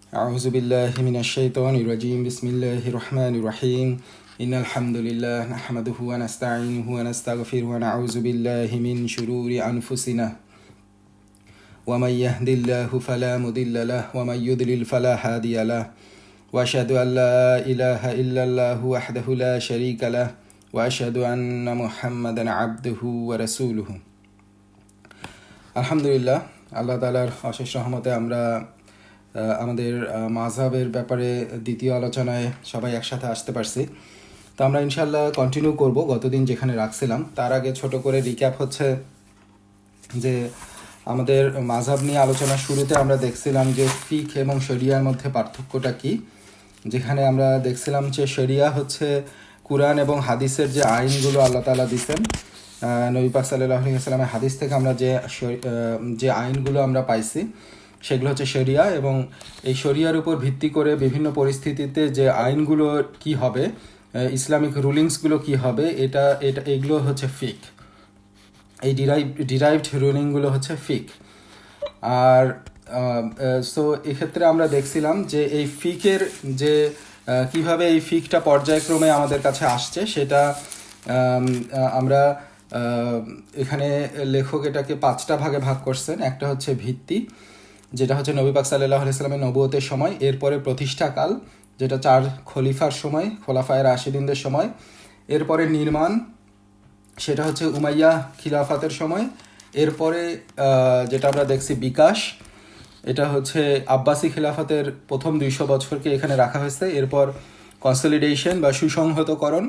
أعوذ بالله من الشيطان الرجيم بسم الله الرحمن الرحيم إن الحمد لله نحمده ونستعينه ونستغفره ونعوذ بالله من شرور أنفسنا ومن يهد الله فلا مضل له ومن يضلل فلا هادي له وأشهد أن لا إله إلا الله وحده لا شريك له وأشهد أن محمدا عبده ورسوله আলহামদুলিল্লাহ আল্লাহ তাআলার অশেষ রহমতে আমরা আমাদের মাযহাবের ব্যাপারে দ্বিতীয় আলোচনায় সবাই একসাথে আসতে পারছি। তো আমরা ইনশাল্লাহ কন্টিনিউ করব গতদিন যেখানে রাখছিলাম। তার আগে ছোট করে রিক্যাপ হচ্ছে যে আমাদের মাযহাব নিয়ে আলোচনা শুরুতে আমরা দেখছিলাম যে ফিকহ এবং শরিয়ার মধ্যে পার্থক্যটা কি, যেখানে আমরা দেখছিলাম যে শরিয়া হচ্ছে কুরআন এবং হাদিসের যে আইনগুলো আল্লাহ তাআলা দিয়েছেন, নবী পাক সাল্লাল্লাহু আলাইহি ওয়াসাল্লামের হাদিস থেকে আমরা যে আইনগুলো আমরা পাইছি সেগুলো হচ্ছে শরিয়া, এবং এই শরিয়ার উপর ভিত্তি করে বিভিন্ন পরিস্থিতিতে যে আইনগুলো কি হবে, ইসলামিক রুলিংসগুলো কি হবে, এগুলো হচ্ছে ফিক। এই ডিরাইভড রুলিংগুলো হচ্ছে ফিক। আর সো এক্ষেত্রে আমরা দেখছিলাম যে এই ফিকের যে কিভাবে এই ফিকটা পর্যায়ক্রমে আমাদের কাছে আসছে সেটা আমরা এখানে লেখক এটাকে 5টা ভাগে ভাগ করছেন। একটা হচ্ছে ভিত্তি, যেটা হচ্ছে নবী পাক সাল্লাল্লাহু আলাইহি ওয়াসাল্লামের নবুয়তের সময়, এরপরে প্রতিষ্ঠাকাল যেটা 4 খলিফার সময়, খোলাফায়ে রাশিদিনদের সময়, এরপরে নির্মাণ সেটা হচ্ছে উমাইয়া খিলাফাতের সময়, এরপরে যেটা আমরা দেখছি বিকাশ, এটা হচ্ছে আব্বাসি খিলাফতের প্রথম 200 বছরকে এখানে রাখা হয়েছে, এরপর কনসলিডেশন বা সুসংহতকরণ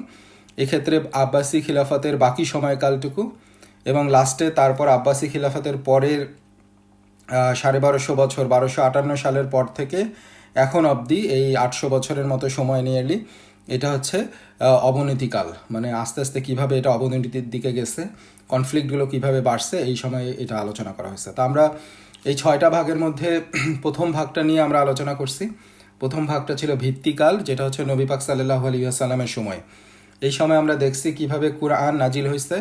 এক্ষেত্রে আব্বাসি খিলাফতের বাকি সময়কালটুকু, এবং লাস্টে তারপর আব্বাসি খিলাফতের পরের 1250 বছর 1258 সালের পর থেকে এখন অবধি এই 800 বছরের মতো সময় নিয়ে এটা হচ্ছে অবনতিকাল, মানে আস্তে আস্তে কিভাবে এটা অবনতির দিকে গেছে, কনফ্লিক্টগুলো কিভাবে বাড়ছে, এই সময় এটা আলোচনা করা হয়েছে। তো আমরা এই 6টা ভাগের মধ্যে প্রথম ভাগটা নিয়ে আমরা আলোচনা করছি। প্রথম ভাগটা ছিল ভিত্তিকাল, যেটা হচ্ছে নবী পাক সাল্লাল্লাহু আলাইহি ওয়াসাল্লামের সময়। এই সময় আমরা দেখছি কিভাবে কুরআন নাজিল হয়েছে,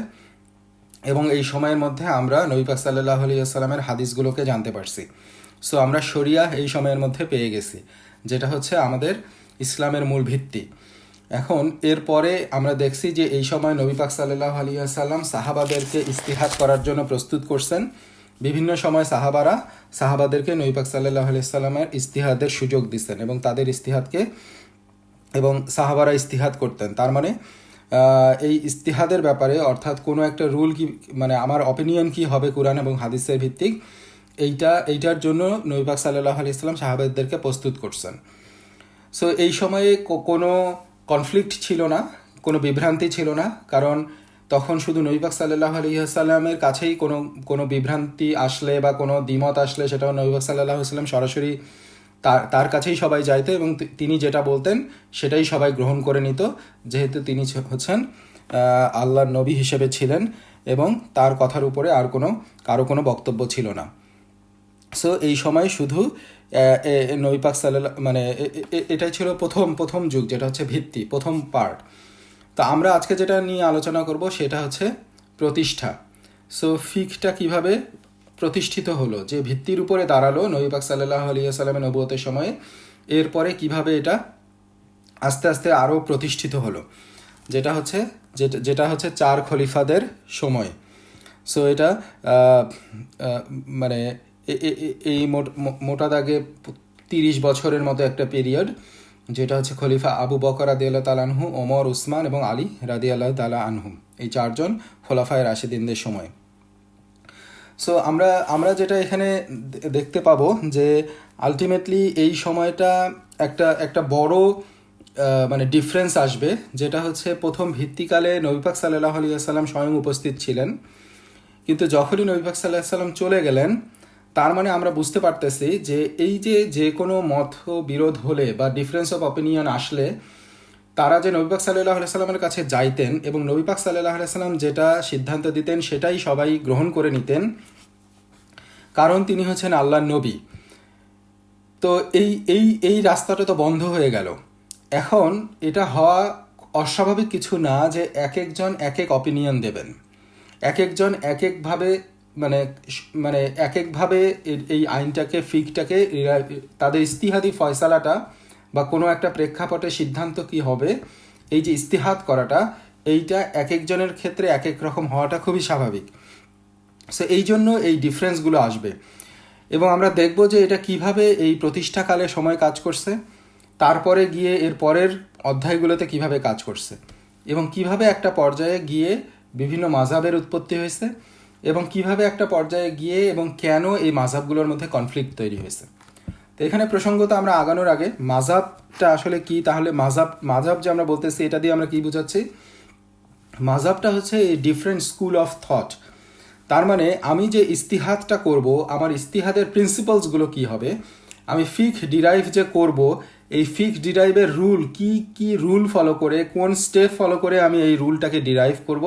এবং এই সময়ের মধ্যে আমরা নবী পাক সাল্লাল্লাহু আলাইহি ওয়াসাল্লামের হাদিসগুলোকে জানতে পারছি। সো আমরা শরিয়া এই সময়ের মধ্যে পেয়ে গেছি, যেটা হচ্ছে আমাদের ইসলামের মূল ভিত্তি। এখন এরপরে আমরা দেখছি যে এই সময় নবী পাক সাল্লাল্লাহু আলাইহি ওয়াসাল্লাম সাহাবাদেরকে ইস্তিহাদ করার জন্য প্রস্তুত করছেন। বিভিন্ন সময় সাহাবাদেরকে নবী পাক সাল্লাল্লাহু আলাইহি ওয়াসাল্লামের ইস্তিহাদের সুযোগ দিচ্ছেন, এবং তাদের ইস্তিহাদকে এবং সাহাবারা ইস্তিহাদ করতেন। তার মানে এই ইস্তিহাদের ব্যাপারে, অর্থাৎ কোনো একটা রুল কি, মানে আমার অপিনিয়ন কি হবে কুরআন এবং হাদিসের ভিত্তিক, এইটার জন্য নবী পাক সাল্লাল্লাহু আলাইহি ওয়াসাল্লাম সাহাবাদেরকে প্রস্তুত করছেন। সো এই সময়ে কোনো কনফ্লিক্ট ছিল না, কোনো বিভ্রান্তি ছিল না, কারণ তখন শুধু নবী পাক সাল্লাল্লাহু আলাইহি ওয়াসাল্লামের কাছেই কোনো বিভ্রান্তি আসলে বা কোনো দ্বিমত আসলে সেটাও নবী পাক সাল্লাল্লাহু আলাইহি ওয়াসাল্লাম সরাসরি তার কাছেই সবাই যাইতো, এবং তিনি যেটা বলতেন সেটাই সবাই গ্রহণ করে নিত, যেহেতু তিনি হচ্ছেন আল্লাহর নবী হিসেবে ছিলেন, এবং তার কথার উপরে আর কারো কোনো বক্তব্য ছিল না। সো এই সময় শুধু নবী পাক সাল্লাল্লাহু, মানে এটাই ছিল প্রথম যুগ, যেটা হচ্ছে ভিত্তি, প্রথম পার্ট। তো আমরা আজকে যেটা নিয়ে আলোচনা করব সেটা হচ্ছে প্রতিষ্ঠা। সো ফিকটা কিভাবে প্রতিষ্ঠিত হলো, যে ভিত্তির উপরে দাঁড়ালো নবী পাক সাল্লাল্লাহু আলাইহি ওয়াসাল্লামের নবুয়তের সময়ে, এরপরে কিভাবে এটা আস্তে আস্তে আরও প্রতিষ্ঠিত হলো, যেটা হচ্ছে 4 খলিফাদের সময়। সো এটা মানে এই মোটা দাগে 30 বছরের মতো একটা পিরিয়ড, যেটা হচ্ছে খলিফা আবু বকর রাদিয়াল্লাহু তাআলা আনহু, ওমর, উসমান এবং আলী রাদিয়াল্লাহু তাআলা আনহু, এই 4 জন খোলাফায়ে রাশিদিনদের সময়। সো আমরা যেটা এখানে দেখতে পাবো যে আলটিমেটলি এই সময়টা একটা বড় মানে ডিফারেন্স আসবে, যেটা হচ্ছে প্রথম ভিত্তিকালে নবী পাক সাল্লাল্লাহু আলাইহি ওয়াসাল্লাম স্বয়ং উপস্থিত ছিলেন, কিন্তু যখনই নবী পাক সাল্লাল্লাহু আলাইহি ওয়াসাল্লাম চলে গেলেন, তার মানে আমরা বুঝতে পারতেছি যে এই যে কোনো মত বিরোধ হলে বা ডিফারেন্স অফ অপিনিয়ন আসলে তারা যে নবী পাক সাল্লাল্লাহু আলাইহি ওয়াসাল্লামের কাছে যাইতেন, এবং নবী পাক সাল্লাল্লাহু আলাইহি ওয়াসাল্লাম যেটা সিদ্ধান্ত দিতেন সেটাই সবাই গ্রহণ করে নিতেন, কারণ তিনি হচ্ছেন আল্লাহর নবী। তো এই রাস্তাটা তো বন্ধ হয়ে গেল। এখন এটা হওয়া অস্বাভাবিক কিছু না যে এক একজন এক এক অপিনিয়ন দেবেন, এক একজন এক একভাবে মানে মানে এক একভাবে এই আইনটাকে ফিকটাকে তাদের ইস্তিহাদি ফয়সালাটা বা কোনো একটা প্রেক্ষাপটে সিদ্ধান্ত কি হবে, এই যে ইস্তিহাদ করাটা, এইটা এক একজনের ক্ষেত্রে এক এক রকম হওয়াটা খুবই স্বাভাবিক। সো এই জন্য এই ডিফারেন্সগুলো আসবে এবং আমরা দেখব যে এটা কিভাবে এই প্রতিষ্ঠাকালে সময় কাজ করছে, তারপরে গিয়ে এর পরের অধ্যায়গুলোতে কিভাবে কাজ করছে এবং কিভাবে একটা পর্যায়ে গিয়ে বিভিন্ন মাযহাবের উৎপত্তি হয়েছে এবং কিভাবে একটা পর্যায়ে গিয়ে এবং কেন এই মাযহাবগুলোর মধ্যে কনফ্লিক্ট তৈরি হয়েছে। তো এখানে প্রসঙ্গত আমরা আগানোর আগে মাযহাবটা আসলে কি, তাহলে মাযহাব যে আমরা বলতেছি এটা দিয়ে আমরা কি বোঝাচ্ছি? মাযহাবটা হচ্ছে এই ডিফারেন্ট স্কুল অফ থট। তার মানে আমি যে ইস্তিহাদটা করব, আমার ইস্তিহাদের প্রিন্সিপালসগুলো কি হবে, আমি ফিক ডিরাইভ যে করব, এই ফিক ডিরাইভের রুল কি কি রুল ফলো করে, কোন স্টেপ ফলো করে আমি এই রুলটাকে ডিরাইভ করব,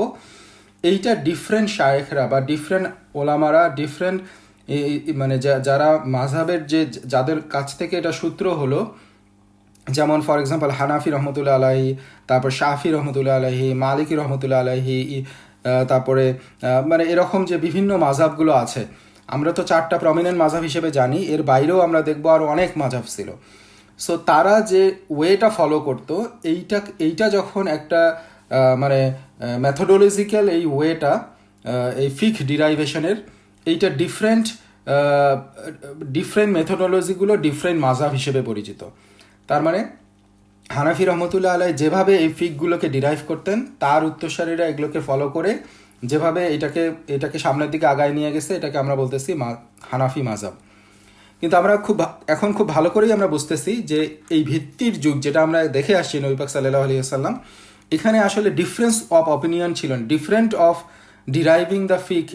এইটা ডিফারেন্ট শায়েখরা বা ডিফারেন্ট ওলামারা, ডিফারেন্ট মানে যারা মাযহাবের যাদের কাছ থেকে এটা সূত্র হলো, যেমন ফর এক্সাম্পল হানাফি রহমতুল্লাহ আলাহি, তারপর শাফি রহমতুল্লাহ আলাহি, মালিকি রহমতুল্লাহ আলাহি, তারপরে মানে এরকম যে বিভিন্ন মাযহাবগুলো আছে, আমরা তো 4টা প্রমিনেন্ট মাযহাব হিসেবে জানি, এর বাইরেও আমরা দেখবো আরও অনেক মাযহাব ছিল। সো তারা যে ওয়েটা ফলো করতো, এইটা যখন একটা মানে ম্যাথোডোলজিক্যাল এই ওয়েটা, এই ফিক ডিরাইভেশনের, এইটা ডিফারেন্ট মেথোডোলজিগুলো ডিফারেন্ট মাযহাব হিসেবে পরিচিত। তার মানে হানাফি রহমতুল্লাহ আলাই যেভাবে এই ফিকগুলোকে ডিরাইভ করতেন, তার উত্তরসূরিরা এগুলোকে ফলো করে যেভাবে এটাকে সামনের দিকে আগায় নিয়ে গেছে, এটাকে আমরা বলতেছি হানাফি মাযহাব। কিন্তু আমরা এখন খুব ভালো করেই আমরা বুঝতেছি যে এই ভিত্তির যুগ যেটা আমরা দেখে আসছি নবী পাক সাল্লাল্লাহু আলাইহি ওয়াসাল্লাম, এখানে আসলে ডিফারেন্স অফ অপিনিয়ন ছিল না, ডিফারেন্ট অফ ডিরাইভিং দ্য ফিক,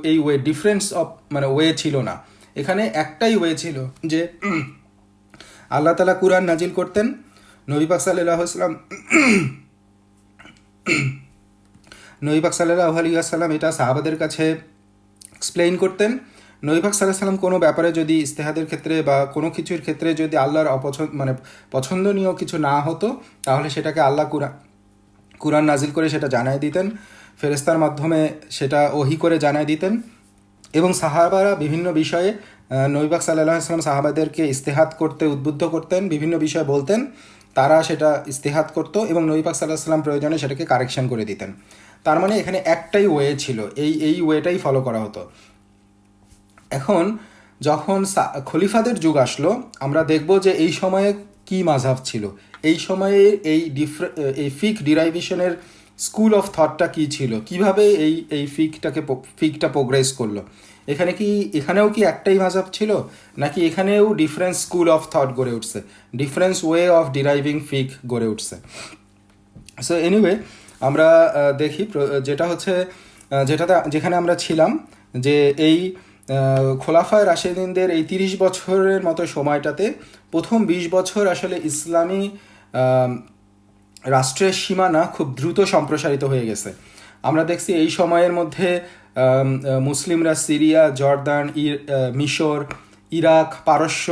এই ওয়ে ডিফারেন্স অফ মানে ওয়ে ছিল না। এখানে একটাই ওয়ে ছিল যে আল্লাহ তাআলা কুরআন নাজিল করতেন, নবী পাক সাল্লাল্লাহু আলাইহি ওয়াসাল্লাম এটা সাহাবাদের কাছে এক্সপ্লেইন করতেন। নবী পাক সাল্লাল্লাহু আলাইহি ওয়াসাল্লাম কোনো ব্যাপারে যদি ইস্তেহাদের ক্ষেত্রে বা কোনো কিছুর ক্ষেত্রে যদি আল্লাহর মানে পছন্দনীয় কিছু না হতো, তাহলে সেটাকে আল্লাহ কুরআন নাজিল করে সেটা জানায় দিতেন, ফেরেশতার মাধ্যমে সেটা ওহী করে জানায় দিতেন এবং সাহাবারা বিভিন্ন বিষয়ে নবী পাক সাল্লাল্লাহু আলাইহি ওয়াসাল্লাম সাহাবাদেরকে ইস্তেহাদ করতে উদ্বুদ্ধ করতেন, বিভিন্ন বিষয় বলতেন, তারা সেটা ইস্তেহাদ করতো এবং নবী পাক সাল্লাল্লাহু আলাইহি ওয়াসাল্লাম প্রয়োজনে সেটাকে কারেকশন করে দিতেন। তার মানে এখানে একটাই ওয়ে ছিল, এই ওয়েটাই ফলো করা হতো। এখন যখন খলিফাদের যুগ আসলো, আমরা দেখব যে এই সময়ে কি মাযহাব ছিল, এই সময়ে এই ফিক ডিরাইভেশনের স্কুল অফ থটটা কি ছিল, কিভাবে এই ফিকটা প্রোগ্রেস করলো। এখানেও কি একটাই মাযহাব ছিল, নাকি এখানেও ডিফারেন্ট স্কুল অফ থট গড়ে উঠছে, ডিফারেন্ট ওয়ে অফ ডিরাইভিং ফিক গড়ে উঠছে। সো এনিওয়ে আমরা দেখি যেটা হচ্ছে যেখানে আমরা ছিলাম, যে এই খোলাফায়ে রাশেদিনদের এই 30 বছরের মতো সময়টাতে প্রথম 20 বছর আসলে ইসলামী রাষ্ট্রের সীমানা খুব দ্রুত সম্প্রসারিত হয়ে গেছে। আমরা দেখছি এই সময়ের মধ্যে মুসলিমরা সিরিয়া, জর্দান, মিশর, ইরাক, পারস্য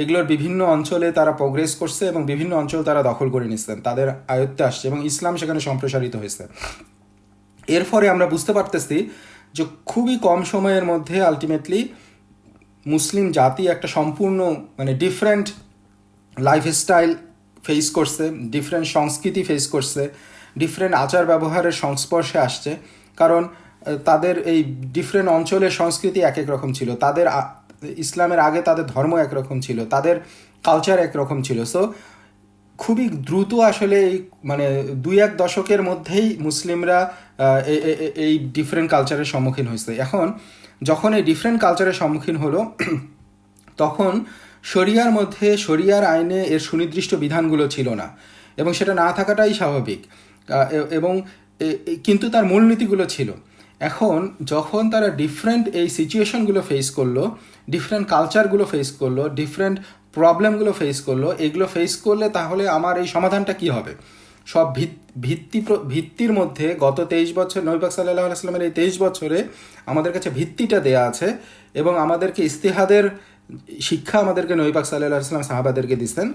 এগুলোর বিভিন্ন অঞ্চলে তারা প্রোগ্রেস করছে এবং বিভিন্ন অঞ্চল তারা দখল করে নিচ্ছেন, তাদের আয়ত্তে আসছে এবং ইসলাম সেখানে সম্প্রসারিত হয়েছে। এর ফলে আমরা বুঝতে পারতেছি যে খুবই কম সময়ের মধ্যে আলটিমেটলি মুসলিম জাতি একটা সম্পূর্ণ মানে ডিফারেন্ট লাইফস্টাইল ফেস করছে, ডিফারেন্ট সংস্কৃতি ফেস করছে, ডিফারেন্ট আচার ব্যবহারের সংস্পর্শে আসছে। কারণ তাদের এই ডিফারেন্ট অঞ্চলের সংস্কৃতি এক এক রকম ছিল, তাদের ইসলামের আগে তাদের ধর্ম একরকম ছিল, তাদের কালচার একরকম ছিল। সো খুবই দ্রুত আসলে এই মানে 2-1 দশকের মধ্যেই মুসলিমরা এই ডিফারেন্ট কালচারের সম্মুখীন হয়েছে। এখন যখন এই ডিফারেন্ট কালচারের সম্মুখীন হলো, তখন শরিয়ার আইনে এর সুনির্দিষ্ট বিধানগুলো ছিল না এবং সেটা না থাকাটাই স্বাভাবিক, এবং কিন্তু তার মূলনীতিগুলো ছিল। এখন যখন তারা ডিফারেন্ট এই সিচুয়েশনগুলো ফেস করলো, ডিফারেন্ট কালচারগুলো ফেস করলো, ডিফারেন্ট প্রবলেমগুলো ফেস করলো, এগুলো ফেস করলে তাহলে আমার এই সমাধানটা কি হবে? সব ভিত্তির মধ্যে গত 23 বছর নবী পাক সাল্লাল্লাহু আলাইহি ওয়াসাল্লামের এই 23 বছরে আমাদের কাছে ভিত্তিটা দেয়া আছে এবং আমাদেরকে ইস্তিহাদের শিক্ষা আমাদেরকে নবী পাক সাল্লাল্লাহু আলাইহি ওয়াসাল্লাম সাহাবাদেরকে দিচ্ছেন।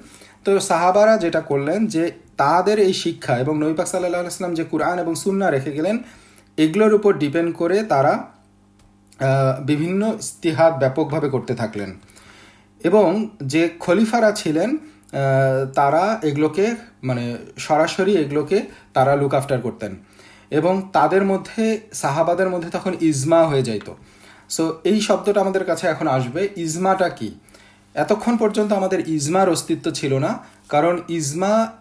তো সাহাবারা যেটা করলেন যে তাদের এই শিক্ষা এবং নবী পাক সাল্লাল্লাহু আলাইহি ওয়াসাল্লাম যে কুরআন এবং সুন্নাহ রেখে গেলেন, এগুলোর উপর ডিপেন্ড করে তারা বিভিন্ন ইজতিহাদ ব্যাপকভাবে করতে থাকলেন এবং যে খলিফারা ছিলেন তারা এগুলোকে মানে সরাসরি এগুলোকে তারা লুক আফটার করতেন এবং তাদের মধ্যে সাহাবাদের মধ্যে তখন ইজমা হয়ে যাইত। সো এই শব্দটা আমাদের কাছে এখন আসবে, ইজমাটা কি? এতক্ষণ পর্যন্ত আমাদের ইজমার অস্তিত্ব ছিল না, কারণ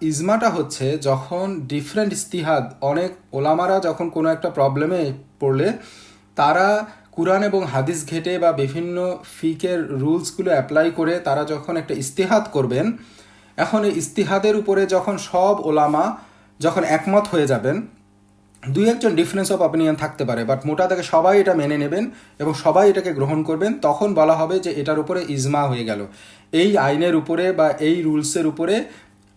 ইজমাটা হচ্ছে যখন ডিফারেন্ট ইজতিহাদ, অনেক ওলামারা যখন কোনো একটা প্রবলেমে পড়লে তারা কুরআন এবং হাদিস ঘেটে বা বিভিন্ন ফিকের রুলসগুলো অ্যাপ্লাই করে তারা যখন একটা ইজতিহাদ করবেন, এখন এই ইজতিহাদের উপরে যখন সব ওলামা যখন একমত হয়ে যাবেন, দুই একজন ডিফারেন্স অফ অপিনিয়ন থাকতে পারে, বাট মোটা থেকে সবাই এটা মেনে নেবেন এবং সবাই এটাকে গ্রহণ করবেন, তখন বলা হবে যে এটার উপরে ইজমা হয়ে গেল, এই আইনের উপরে বা এই রুলসের উপরে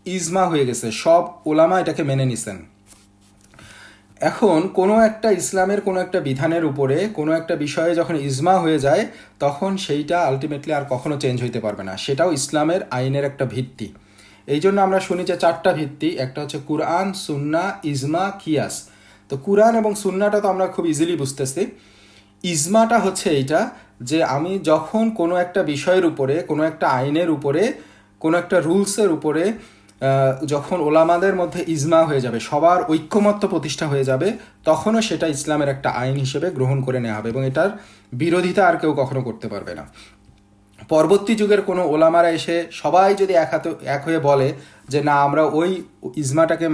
ইজমা হয়ে গেছে, সব ওলামা এটাকে মেনে নিছেন। এখন কোনো একটা ইসলামের কোনো একটা বিধানের উপরে কোনো একটা বিষয়ে যখন ইজমা হয়ে যায়, তখন সেইটা আলটিমেটলি আর কখনো চেঞ্জ হইতে পারবে না, সেটাও ইসলামের আইনের একটা ভিত্তি। এই জন্য আমরা শুনি যে 4টা ভিত্তি, একটা হচ্ছে কুরআন, সুন্নাহ, ইজমা, কিয়াস। তো কুরআন এবং সুন্নাহটা তো আমরা খুব ইজিলি বুঝতেছি। ইজমাটা হচ্ছে এইটা যে আমি যখন কোনো একটা বিষয়ের উপরে, কোনো একটা আইনের উপরে, কোনো একটা রুলসের উপরে যখন ওলামাদের মধ্যে ইজমা হয়ে যাবে, সবার ঐক্যমত্য প্রতিষ্ঠা হয়ে যাবে, তখনও সেটা ইসলামের একটা আইন হিসেবে গ্রহণ করে নেওয়া হবে এবং এটার বিরোধিতা আর কেউ কখনো করতে পারবে না। পরবর্তী যুগের কোনো ওলামারা এসে সবাই যদি এক হয়ে বলে যে না, আমরা ওই ইজমাটাকে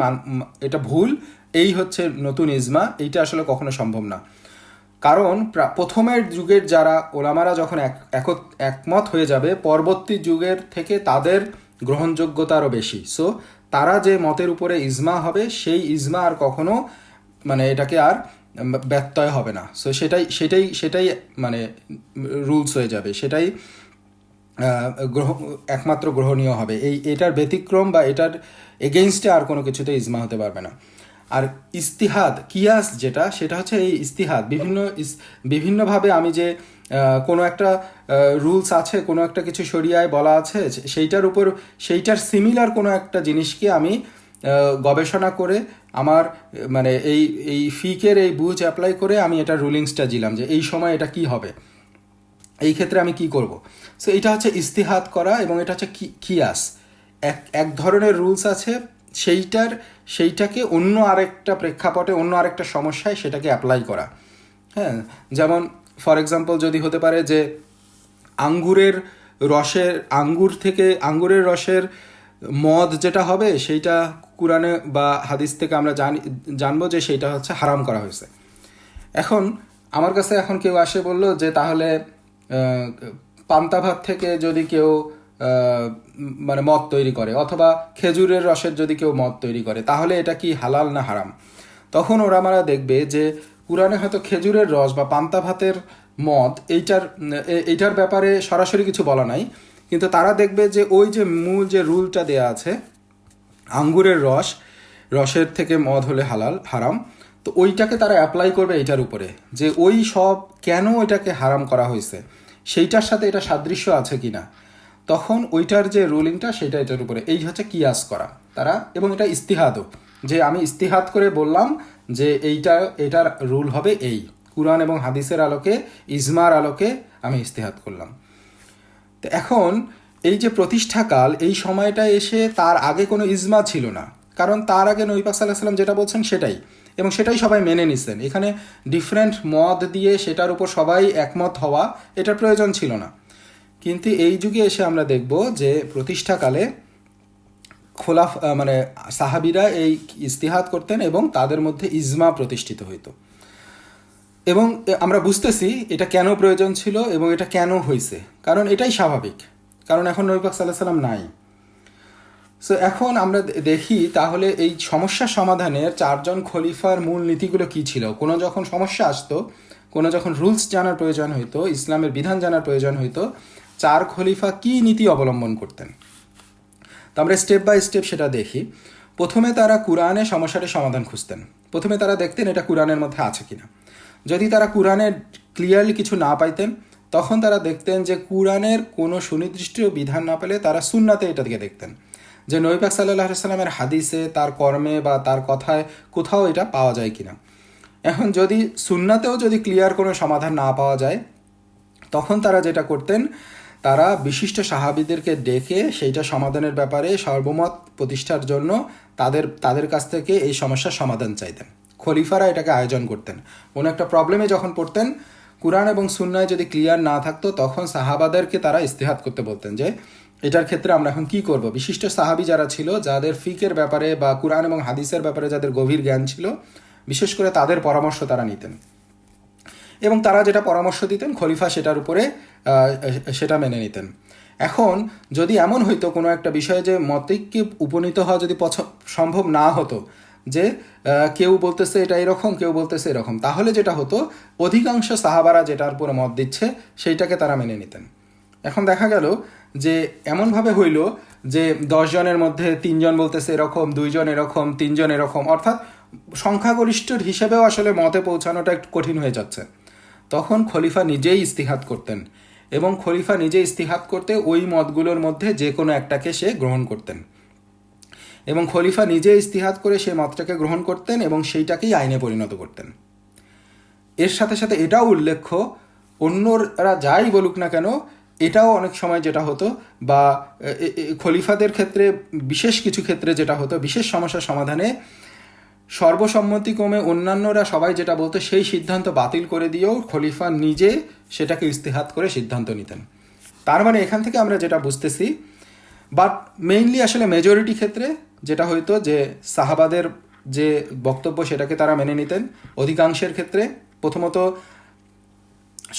এটা ভুল, এই হচ্ছে নতুন ইজমা, এইটা আসলে কখনো সম্ভব না। কারণ প্রথমের যুগের যারা ওলামারা যখন একমত হয়ে যাবে, পরবর্তী যুগের থেকে তাদের গ্রহণযোগ্যতা আরও বেশি। সো তারা যে মতের উপরে ইজমা হবে, সেই ইজমা আর কখনো মানে এটাকে আর ব্যত্যয় হবে না। সো সেটাই মানে রুলস হয়ে যাবে, সেটাই একমাত্র গ্রহণীয় হবে। এটার ব্যতিক্রম বা এটার এগেইনস্টে আর কোনো কিছুতে ইজমা হতে পারবে না। আর ইস্তিহাদ, কিয়াস যেটা, সেটা হচ্ছে এই ইস্তিহাদ বিভিন্নভাবে আমি যে কোনো একটা রুলস আছে, কোনো একটা কিছু শরিয়ায় বলা আছে, সেইটার সিমিলার কোনো একটা জিনিসকে আমি গবেষণা করে আমার মানে এই ফিকের এই বুঝ অ্যাপ্লাই করে আমি এটার রুলিংসটা দিলাম যে এই সময় এটা কি হবে, এই ক্ষেত্রে আমি কি করব। সো এটা হচ্ছে ইস্তিহাদ করা এবং এটা হচ্ছে কিয়াস। এক ধরনের রুলস আছে, সেইটাকে অন্য আরেকটা প্রেক্ষাপটে, অন্য আরেকটা সমস্যায় সেটাকে অ্যাপ্লাই করা। হ্যাঁ, যেমন ফর এক্সাম্পল যদি হতে পারে যে আঙ্গুরের রসের মদ যেটা হবে, সেইটা কুরআনে বা হাদিস থেকে আমরা জানবো যে সেইটা হচ্ছে হারাম করা হয়েছে। এখন আমার কাছে এখন কেউ আসে বলল যে তাহলে পান্তা ভাত থেকে যদি কেউ মানে মদ তৈরি করে, অথবা খেজুরের রসের যদি কেউ মদ তৈরি করে, তাহলে এটা কি হালাল না হারাম? তখন ওরা দেখবে যে কুরআনে হয়তো খেজুরের রস বা পান্তা ভাতের মদ এইটার ব্যাপারে সরাসরি কিছু বলা নাই, কিন্তু তারা দেখবে যে ওই যে মূল যে রুলটা দেয়া আছে, আঙ্গুরের রসের থেকে মদ হলে হারাম, তো ওইটাকে তারা অ্যাপ্লাই করবে এইটার উপরে, যে ওই সব কেন ওইটাকে হারাম করা হয়েছে, সেইটার সাথে এটা সাদৃশ্য আছে কিনা। তখন ওইটার যে রুলিংটা সেটা এটার উপরে, এই হচ্ছে কিয়াস করা তারা। এবং এটা ইস্তিহাদও, যে আমি ইস্তিহাদ করে বললাম যে এটার রুল হবে এই, কুরআন এবং হাদিসের আলোকে, ইজমার আলোকে আমি ইস্তিহাদ করলাম। তো এখন এই যে প্রতিষ্ঠাকাল, এই সময়টা এসে তার আগে কোনো ইজমা ছিল না, কারণ তার আগে নবী পাক সাল্লাল্লাহু আলাইহি ওয়াসাল্লাম যেটা বলছেন সেটাই, এবং সেটাই সবাই মেনে নিছেন। এখানে ডিফারেন্ট মত দিয়ে সেটার উপর সবাই একমত হওয়া, এটার প্রয়োজন ছিল না। কিন্তু এই যুগে এসে আমরা দেখব যে প্রতিষ্ঠাকালে মানে সাহাবিরা এই ইস্তিহাদ করতেন এবং তাদের মধ্যে ইজমা প্রতিষ্ঠিত হইত। এবং আমরা বুঝতেছি এটা কেন প্রয়োজন ছিল এবং এটা কেন হয়েছে, কারণ এটাই স্বাভাবিক, কারণ এখন নবী পাক সাল্লাল্লাহু আলাইহি ওয়াসাল্লাম নাই। সো এখন আমরা দেখি তাহলে এই সমস্যা সমাধানের 4জন খলিফার মূল নীতিগুলো কি ছিল। কোনো যখন সমস্যা আসতো, কোনো যখন রুলস জানার প্রয়োজন হইতো, ইসলামের বিধান জানার প্রয়োজন হইতো, 4 খলিফা কি নীতি অবলম্বন করতেন। তো আমরা স্টেপ বাই স্টেপ সেটা দেখি। প্রথমে তারা কুরআনে সমস্যাটির সমাধান খুঁজতেন। প্রথমে তারা দেখতেন এটা কুরআনের মধ্যে আছে কিনা। যদি তারা কুরআনে ক্লিয়ারলি কিছু না পাইতেন, তখন তারা দেখতেন যে কুরআনের কোনো সুনির্দিষ্ট বিধান না পেলে তারা সুন্নাতে এটাকে দেখতেন, যে নবী পাক সাল্লাল্লাহু আলাইহি ওয়াসাল্লামের হাদিসে, তার কর্মে বা তার কথায় কোথাও এটা পাওয়া যায় কিনা। এখন যদি সুন্নাতেও যদি ক্লিয়ার কোনো সমাধান না পাওয়া যায়, তখন তারা যেটা করতেন, তারা বিশিষ্ট সাহাবীদেরকে ডেকে সেইটা সমাধানের ব্যাপারে সর্বমত প্রতিষ্ঠার জন্য তাদের কাছ থেকে এই সমস্যার সমাধান চাইতেন। খলিফারা এটাকে আয়োজন করতেন। কোনো একটা প্রবলেমে যখন পড়তেন, কুরআন এবং সুন্নায় যদি ক্লিয়ার না থাকতো, তখন সাহাবাদেরকে তারা ইস্তেহাদ করতে বলতেন যে এটার ক্ষেত্রে আমরা এখন কি করব। বিশিষ্ট সাহাবী যারা ছিল, যাদের ফিকের ব্যাপারে বা কুরআন এবং হাদিসের ব্যাপারে যাদের গভীর জ্ঞান ছিল, বিশেষ করে তাদের পরামর্শ তারা নিতেন, এবং তারা যেটা পরামর্শ দিতেন খলিফা সেটার উপরে সেটা মেনে নিতেন। এখন যদি এমন হইতো কোনো একটা বিষয়ে যে মতৈক্যে উপনীত হওয়া যদি সম্ভব না হতো, যে কেউ বলতেছে এটা এরকম, কেউ বলতেছে এরকম, তাহলে যেটা হতো অধিকাংশ সাহাবারা যেটার উপরে মত দিচ্ছে সেইটাকে তারা মেনে নিতেন। এখন দেখা গেল যে এমনভাবে হইল যে 10 জনের মধ্যে 3 জন বলতেছে এরকম, 2 জন এরকম, 3 জন এরকম, অর্থাৎ সংখ্যাগরিষ্ঠর হিসেবেও আসলে মতে পৌঁছানোটা একটু কঠিন হয়ে যাচ্ছে। তখন খলিফা নিজেই ইস্তিহাদ করতেন, এবং খলিফা নিজে ইস্তিহাদ করতে ওই মতগুলোর মধ্যে যে কোনো একটাকে সে গ্রহণ করতেন, এবং খলিফা নিজে ইস্তিহাদ করে সেই মতটাকে গ্রহণ করতেন এবং সেইটাকেই আইনে পরিণত করতেন। এর সাথে সাথে এটাও উল্লেখ্য, অন্যরা যাই বলুক না কেন, এটাও অনেক সময় যেটা হতো, বা খলিফাদের ক্ষেত্রে বিশেষ কিছু ক্ষেত্রে যেটা হতো, বিশেষ সমস্যার সমাধানে সর্বসম্মতিক্রমে অন্যান্যরা সবাই যেটা বলতো সেই সিদ্ধান্ত বাতিল করে দিয়েও খলিফা নিজে সেটাকে ইস্তেহাদ করে সিদ্ধান্ত নিতেন। তার মানে এখান থেকে আমরা যেটা বুঝতেছি, বাট মেইনলি আসলে মেজরিটি ক্ষেত্রে যেটা হইতো যে সাহাবাদের যে বক্তব্য সেটাকে তারা মেনে নিতেন। অধিকাংশের ক্ষেত্রে প্রথমত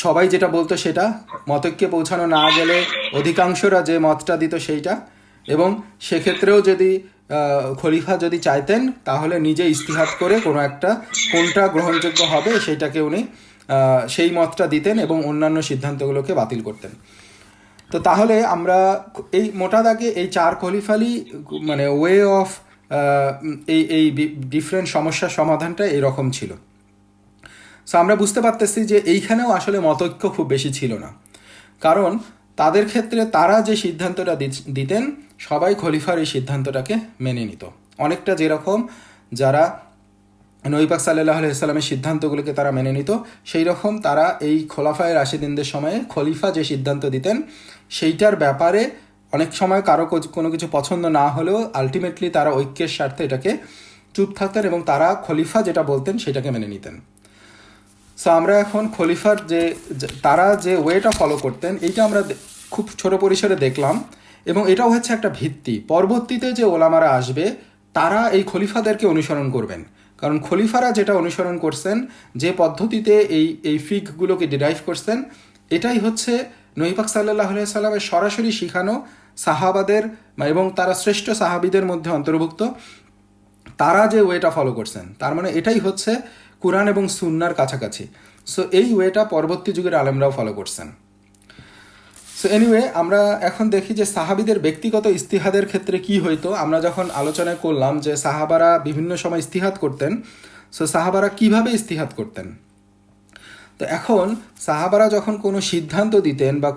সবাই যেটা বলতো সেটা, মতৈক্যে পৌঁছানো না গেলে অধিকাংশরা যে মতটা দিত সেইটা, এবং সেক্ষেত্রেও যদি খলিফা যদি চাইতেন তাহলে নিজে ইস্তিহাদ করে কোনো একটা কোনটা গ্রহণযোগ্য হবে সেইটাকে উনি সেই মতটা দিতেন এবং অন্যান্য সিদ্ধান্তগুলোকে বাতিল করতেন। তো তাহলে আমরা এই মোটা দাগে এই 4 খলিফালি মানে ওয়ে অফ এই ডিফারেন্ট সমস্যার সমাধানটা এরকম ছিল। সো আমরা বুঝতে পারতেছি যে এইখানেও আসলে মতৈক্য খুব বেশি ছিল না, কারণ তাদের ক্ষেত্রে তারা যে সিদ্ধান্তটা দিতেন সবাই খলিফার এই সিদ্ধান্তটাকে মেনে নিত। অনেকটা যেরকম যারা নবী পাক সাল্লাল্লাহু আলাইহি ওয়াসাল্লামের সিদ্ধান্তগুলোকে তারা মেনে নিত, সেই রকম তারা এই খোলাফায়ে রাশিদিনদের সময়ে খলিফা যে সিদ্ধান্ত দিতেন সেইটার ব্যাপারে অনেক সময় কারো কোনো কিছু পছন্দ না হলেও আলটিমেটলি তারা ঐক্যের স্বার্থে এটাকে চুপ থাকতেন এবং তারা খলিফা যেটা বলতেন সেটাকে মেনে নিতেন। সো আমরা এখন খলিফার যে তারা যে ওয়েটা ফলো করতেন এইটা আমরা খুব ছোট পরিসরে দেখলাম, এবং এটাও হচ্ছে একটা ভিত্তি। পরবর্তীতে যে ওলামারা আসবে তারা এই খলিফাদেরকে অনুসরণ করবেন, কারণ খলিফারা যেটা অনুসরণ করছেন, যে পদ্ধতিতে এই ফিকগুলোকে ডিরাইভ করছেন, এটাই হচ্ছে নবী পাক সাল্লাল্লাহু আলাইহি সাল্লামের সরাসরি শিখানো সাহাবাদের এবং তারা শ্রেষ্ঠ সাহাবীদের মধ্যে অন্তর্ভুক্ত তারা যে ওয়েটা ফলো করছেন, তার মানে এটাই হচ্ছে কুরআন এবং সুন্নার কাছাকাছি। সো এই ওয়েটা পরবর্তী যুগের আলেমরাও ফলো করছেন। সো এনিওয়ে, আমরা এখন দেখি যে সাহাবীদের ব্যক্তিগত ইস্তিহাদের ক্ষেত্রে কি হইতো। আমরা যখন আলোচনা করলাম যে সাহাবারা বিভিন্ন সময় ইস্তিহাদ করতেন, সো সাহাবারা কিভাবে ইস্তিহাদ করতেন। তো এখন সাহাবারা যখন কোনো সিদ্ধান্ত দিতেন বা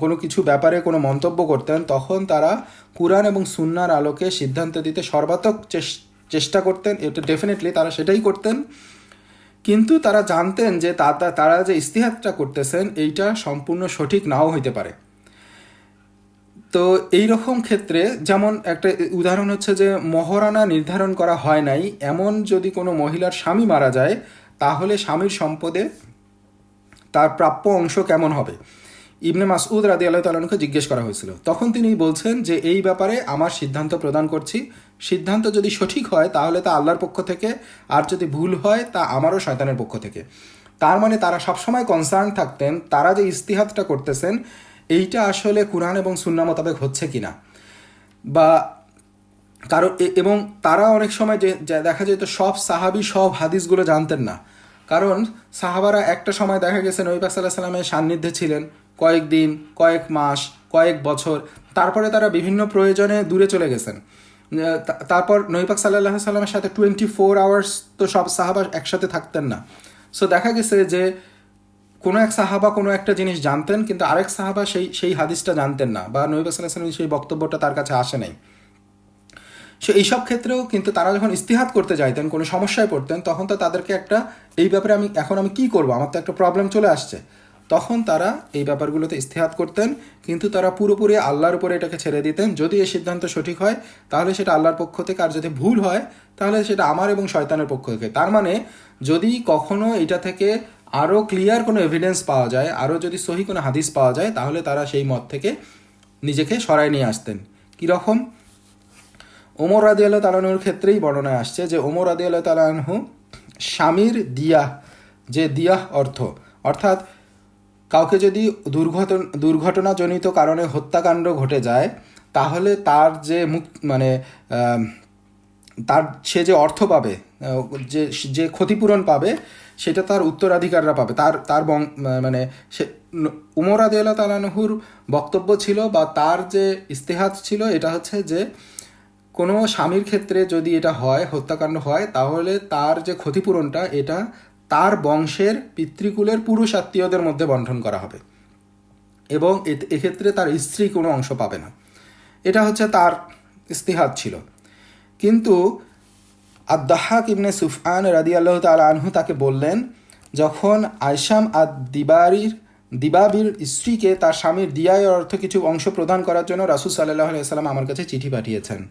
কোনো কিছু ব্যাপারে কোনো মন্তব্য করতেন, তখন তারা কুরআন এবং সুন্নার আলোকে সিদ্ধান্ত দিতে সর্বাত্মক চেষ্টা করতেন। এটা ডেফিনেটলি তারা সেটাই করতেন, কিন্তু তারা জানতেন যে তারা যে ইস্তিহাদটা করতেছেন এইটা সম্পূর্ণ সঠিক নাও হইতে পারে। তো এই রকম ক্ষেত্রে যেমন একটা উদাহরণ হচ্ছে যে মহরানা নির্ধারণ করা হয় নাই, এমন যদি কোনো মহিলার স্বামী মারা যায় তাহলে স্বামীর সম্পদে তার প্রাপ্য অংশ কেমন হবে। ইবনে মাসউদ রাদিয়াল্লাহু তাআলা আনহুকে জিজ্ঞেস করা হয়েছিল, তখন তিনি বলছেন যে এই ব্যাপারে আমার সিদ্ধান্ত প্রদান করছি, সিদ্ধান্ত যদি সঠিক হয় তাহলে তা আল্লাহর পক্ষ থেকে, আর যদি ভুল হয় তা আমারও শয়তানের পক্ষ থেকে। তার মানে তারা সবসময় কনসার্ন থাকতেন তারা যে ইস্তিহাদটা করতেছেন এইটা আসলে কুরআন এবং সুন্নাহ মোতাবেক হচ্ছে কিনা, বা কারণ এবং তারা অনেক সময় যে দেখা যেত সব সাহাবী সব হাদিসগুলো জানতেন না, কারণ সাহাবারা একটা সময় দেখা গেছে নবী পাক সাল্লাল্লাহু আলাইহি ওয়াসাল্লামের সান্নিধ্যে ছিলেন কয়েকদিন, কয়েক মাস, কয়েক বছর, তারপরে তারা বিভিন্ন প্রয়োজনে দূরে চলে গেছেন। তারপর নবী পাক সাল্লাল্লাহু আলাইহি ওয়াসাল্লামের সাথে 24 আওয়ার্স তো সব সাহাবা একসাথে থাকতেন না। সো দেখা গেছে যে কোনো এক সাহাবা কোনো একটা জিনিস জানতেন কিন্তু আরেক সাহাবা সেই হাদিসটা জানতেন না, বা নবী পাক সাল্লাল্লাহু আলাইহি ওয়াসাল্লামের সেই বক্তব্যটা তার কাছে আসে নাই। সো এইসব ক্ষেত্রেও কিন্তু তারা যখন ইস্তিহাদ করতে যাইতেন, কোনো সমস্যায় পড়তেন, তখন তো তাদেরকে একটা এই ব্যাপারে আমি কী করবো, আমার তো একটা প্রবলেম চলে আসছে, তখন তারা এই ব্যাপারগুলোতে ইস্তিহাদ করতেন, কিন্তু তারা পুরোপুরি আল্লাহর উপরে এটাকে ছেড়ে দিতেন। যদি এই সিদ্ধান্ত সঠিক হয় তাহলে সেটা আল্লাহর পক্ষ থেকে, আর যদি ভুল হয় তাহলে সেটা আমার এবং শয়তানের পক্ষ থেকে। তার মানে যদি কখনো এটা থেকে আরও ক্লিয়ার কোনো এভিডেন্স পাওয়া যায়, আরও যদি সহি কোনো হাদিস পাওয়া যায়, তাহলে তারা সেই মত থেকে নিজেকে সরায় নিয়ে আসতেন। কীরকম? ওমর রাদিয়াল্লাহু তাআলা আনহুর ক্ষেত্রেই বর্ণনায় আসছে যে ওমর রাদিয়াল্লাহু তাআলা আনহু স্বামীর দিয়াহ, যে দিয়াহ অর্থাৎ কাউকে যদি দুর্ঘটনাজনিত কারণে হত্যাকাণ্ড ঘটে যায়, তাহলে তার যে তার সে যে অর্থ পাবে, যে যে ক্ষতিপূরণ পাবে, সেটা তার উত্তরাধিকাররা পাবে। তার মানে সে উমর রাদিয়াল্লাহু তাআলা আনহুর বক্তব্য ছিল, বা তার যে ইস্তেহাদ ছিল, এটা হচ্ছে যে কোনো স্বামীর ক্ষেত্রে যদি এটা হয়, হত্যাকাণ্ড হয়, তাহলে তার যে ক্ষতিপূরণটা, এটা তার বংশের পিতৃকুলের পুরুষ আত্মীয়দের মধ্যে বন্টন করা হবে, এবং এক্ষেত্রে তার স্ত্রী কোনো অংশ পাবে না। এটা হচ্ছে তার ইস্তিহাদ ছিল। কিন্তু আদ-দাহহাক ইবনে সুফয়ান রাদিয়াল্লাহু তাআলা আনহু তাকে বললেন, যখন আয়সাম দিবাবির স্ত্রীকে তার স্বামীর দিয়ায় অর্থ কিছু অংশ প্রদান করার জন্য রাসূল সাল্লাল্লাহু আলাইহি ওয়াসাল্লাম আমার কাছে চিঠি পাঠিয়েছেন।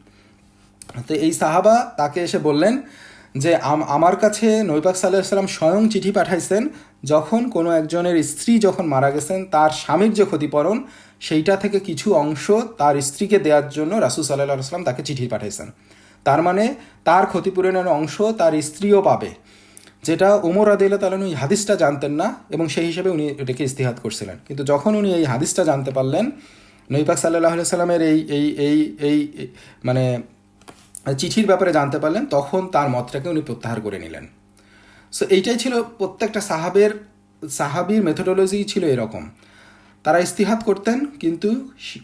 তো এই সাহাবা তাকে এসে বললেন যে আমার কাছে নবী পাক সাল্লাল্লাহু আলাইহি ওয়াসাল্লাম স্বয়ং চিঠি পাঠাইছেন, যখন কোনো একজনের স্ত্রী যখন মারা গেছেন, তার স্বামীর যে ক্ষতিপূরণ, সেইটা থেকে কিছু অংশ তার স্ত্রীকে দেওয়ার জন্য রাসূল সাল্লাল্লাহু আলাইহি ওয়াসাল্লাম তাকে চিঠি পাঠাইছেন। তার মানে তার ক্ষতিপূরণের অংশ তার স্ত্রীও পাবে, যেটা ওমর রাদিয়াল্লাহু তাআলা এই হাদিসটা জানতেন না, এবং সেই হিসেবে উনি এটাকে ইস্তিহাদ করছিলেন। কিন্তু যখন উনি এই হাদিসটা জানতে পারলেন, নবী পাক সাল্লাল্লাহু আলাইহি ওয়াসাল্লামের এই মানে চিঠির ব্যাপারে জানতে পারলেন, তখন তার মতটাকে উনি প্রত্যাহার করে নিলেন। সো এইটাই ছিল প্রত্যেকটা সাহাবির মেথোডোলজি ছিল এরকম। তারা ইস্তিহাদ করতেন, কিন্তু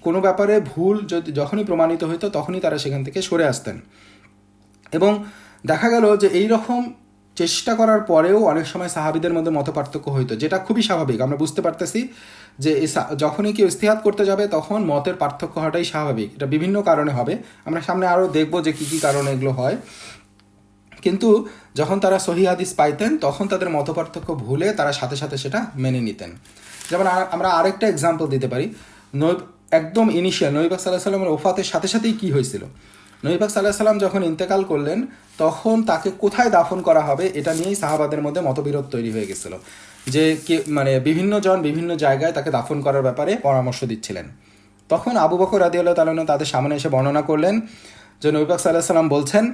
কোনো ব্যাপারে ভুল যখনই প্রমাণিত হইতো, তখনই তারা সেখান থেকে সরে আসতেন। এবং দেখা গেল যে এই রকম চেষ্টা করার পরেও অনেক সময় সাহাবিদের মধ্যে মতপার্থক্য হইতো, যেটা খুবই স্বাভাবিক। আমরা বুঝতে পারতেছি যে যখনই কেউ ইস্তিহাদ করতে যাবে, তখন মতের পার্থক্য হওয়াটাই স্বাভাবিক। এটা বিভিন্ন কারণে হবে, আমরা সামনে আরও দেখব যে কী কী কারণে এগুলো হয়। কিন্তু যখন তারা সহিহ হাদিস পাইতেন, তখন তাদের মতপার্থক্য ভুলে তারা সাথে সাথে সেটা মেনে নিতেন। যেমন আমরা আরেকটা এক্সাম্পল দিতে পারি। একদম ইনিশিয়াল নবী পাক সাল্লাল্লাহু আলাইহি ওয়াসাল্লামের ওফাতের সাথে সাথেই কী হয়েছিল, নবী পাক সাল্লাল্লাহু আলাইহি ওয়াসাল্লাম যখন ইন্তেকাল করলেন, তখন তাকে কোথায় দাফন করা হবে, এটা নিয়েই সাহাবাদের মধ্যে মতবিরোধ তৈরি হয়ে গেছিল। যে বিভিন্ন জন বিভিন্ন জায়গায় তাকে দাফন করার ব্যাপারে পরামর্শ দিচ্ছিলেন। তখন আবু বকর রাদিয়াল্লাহু তাআলা আনহু তাদের সামনে এসে বর্ণনা করলেন যে নবী পাক সাল্লাল্লাহু আলাইহি ওয়াসাল্লাম বলছেন,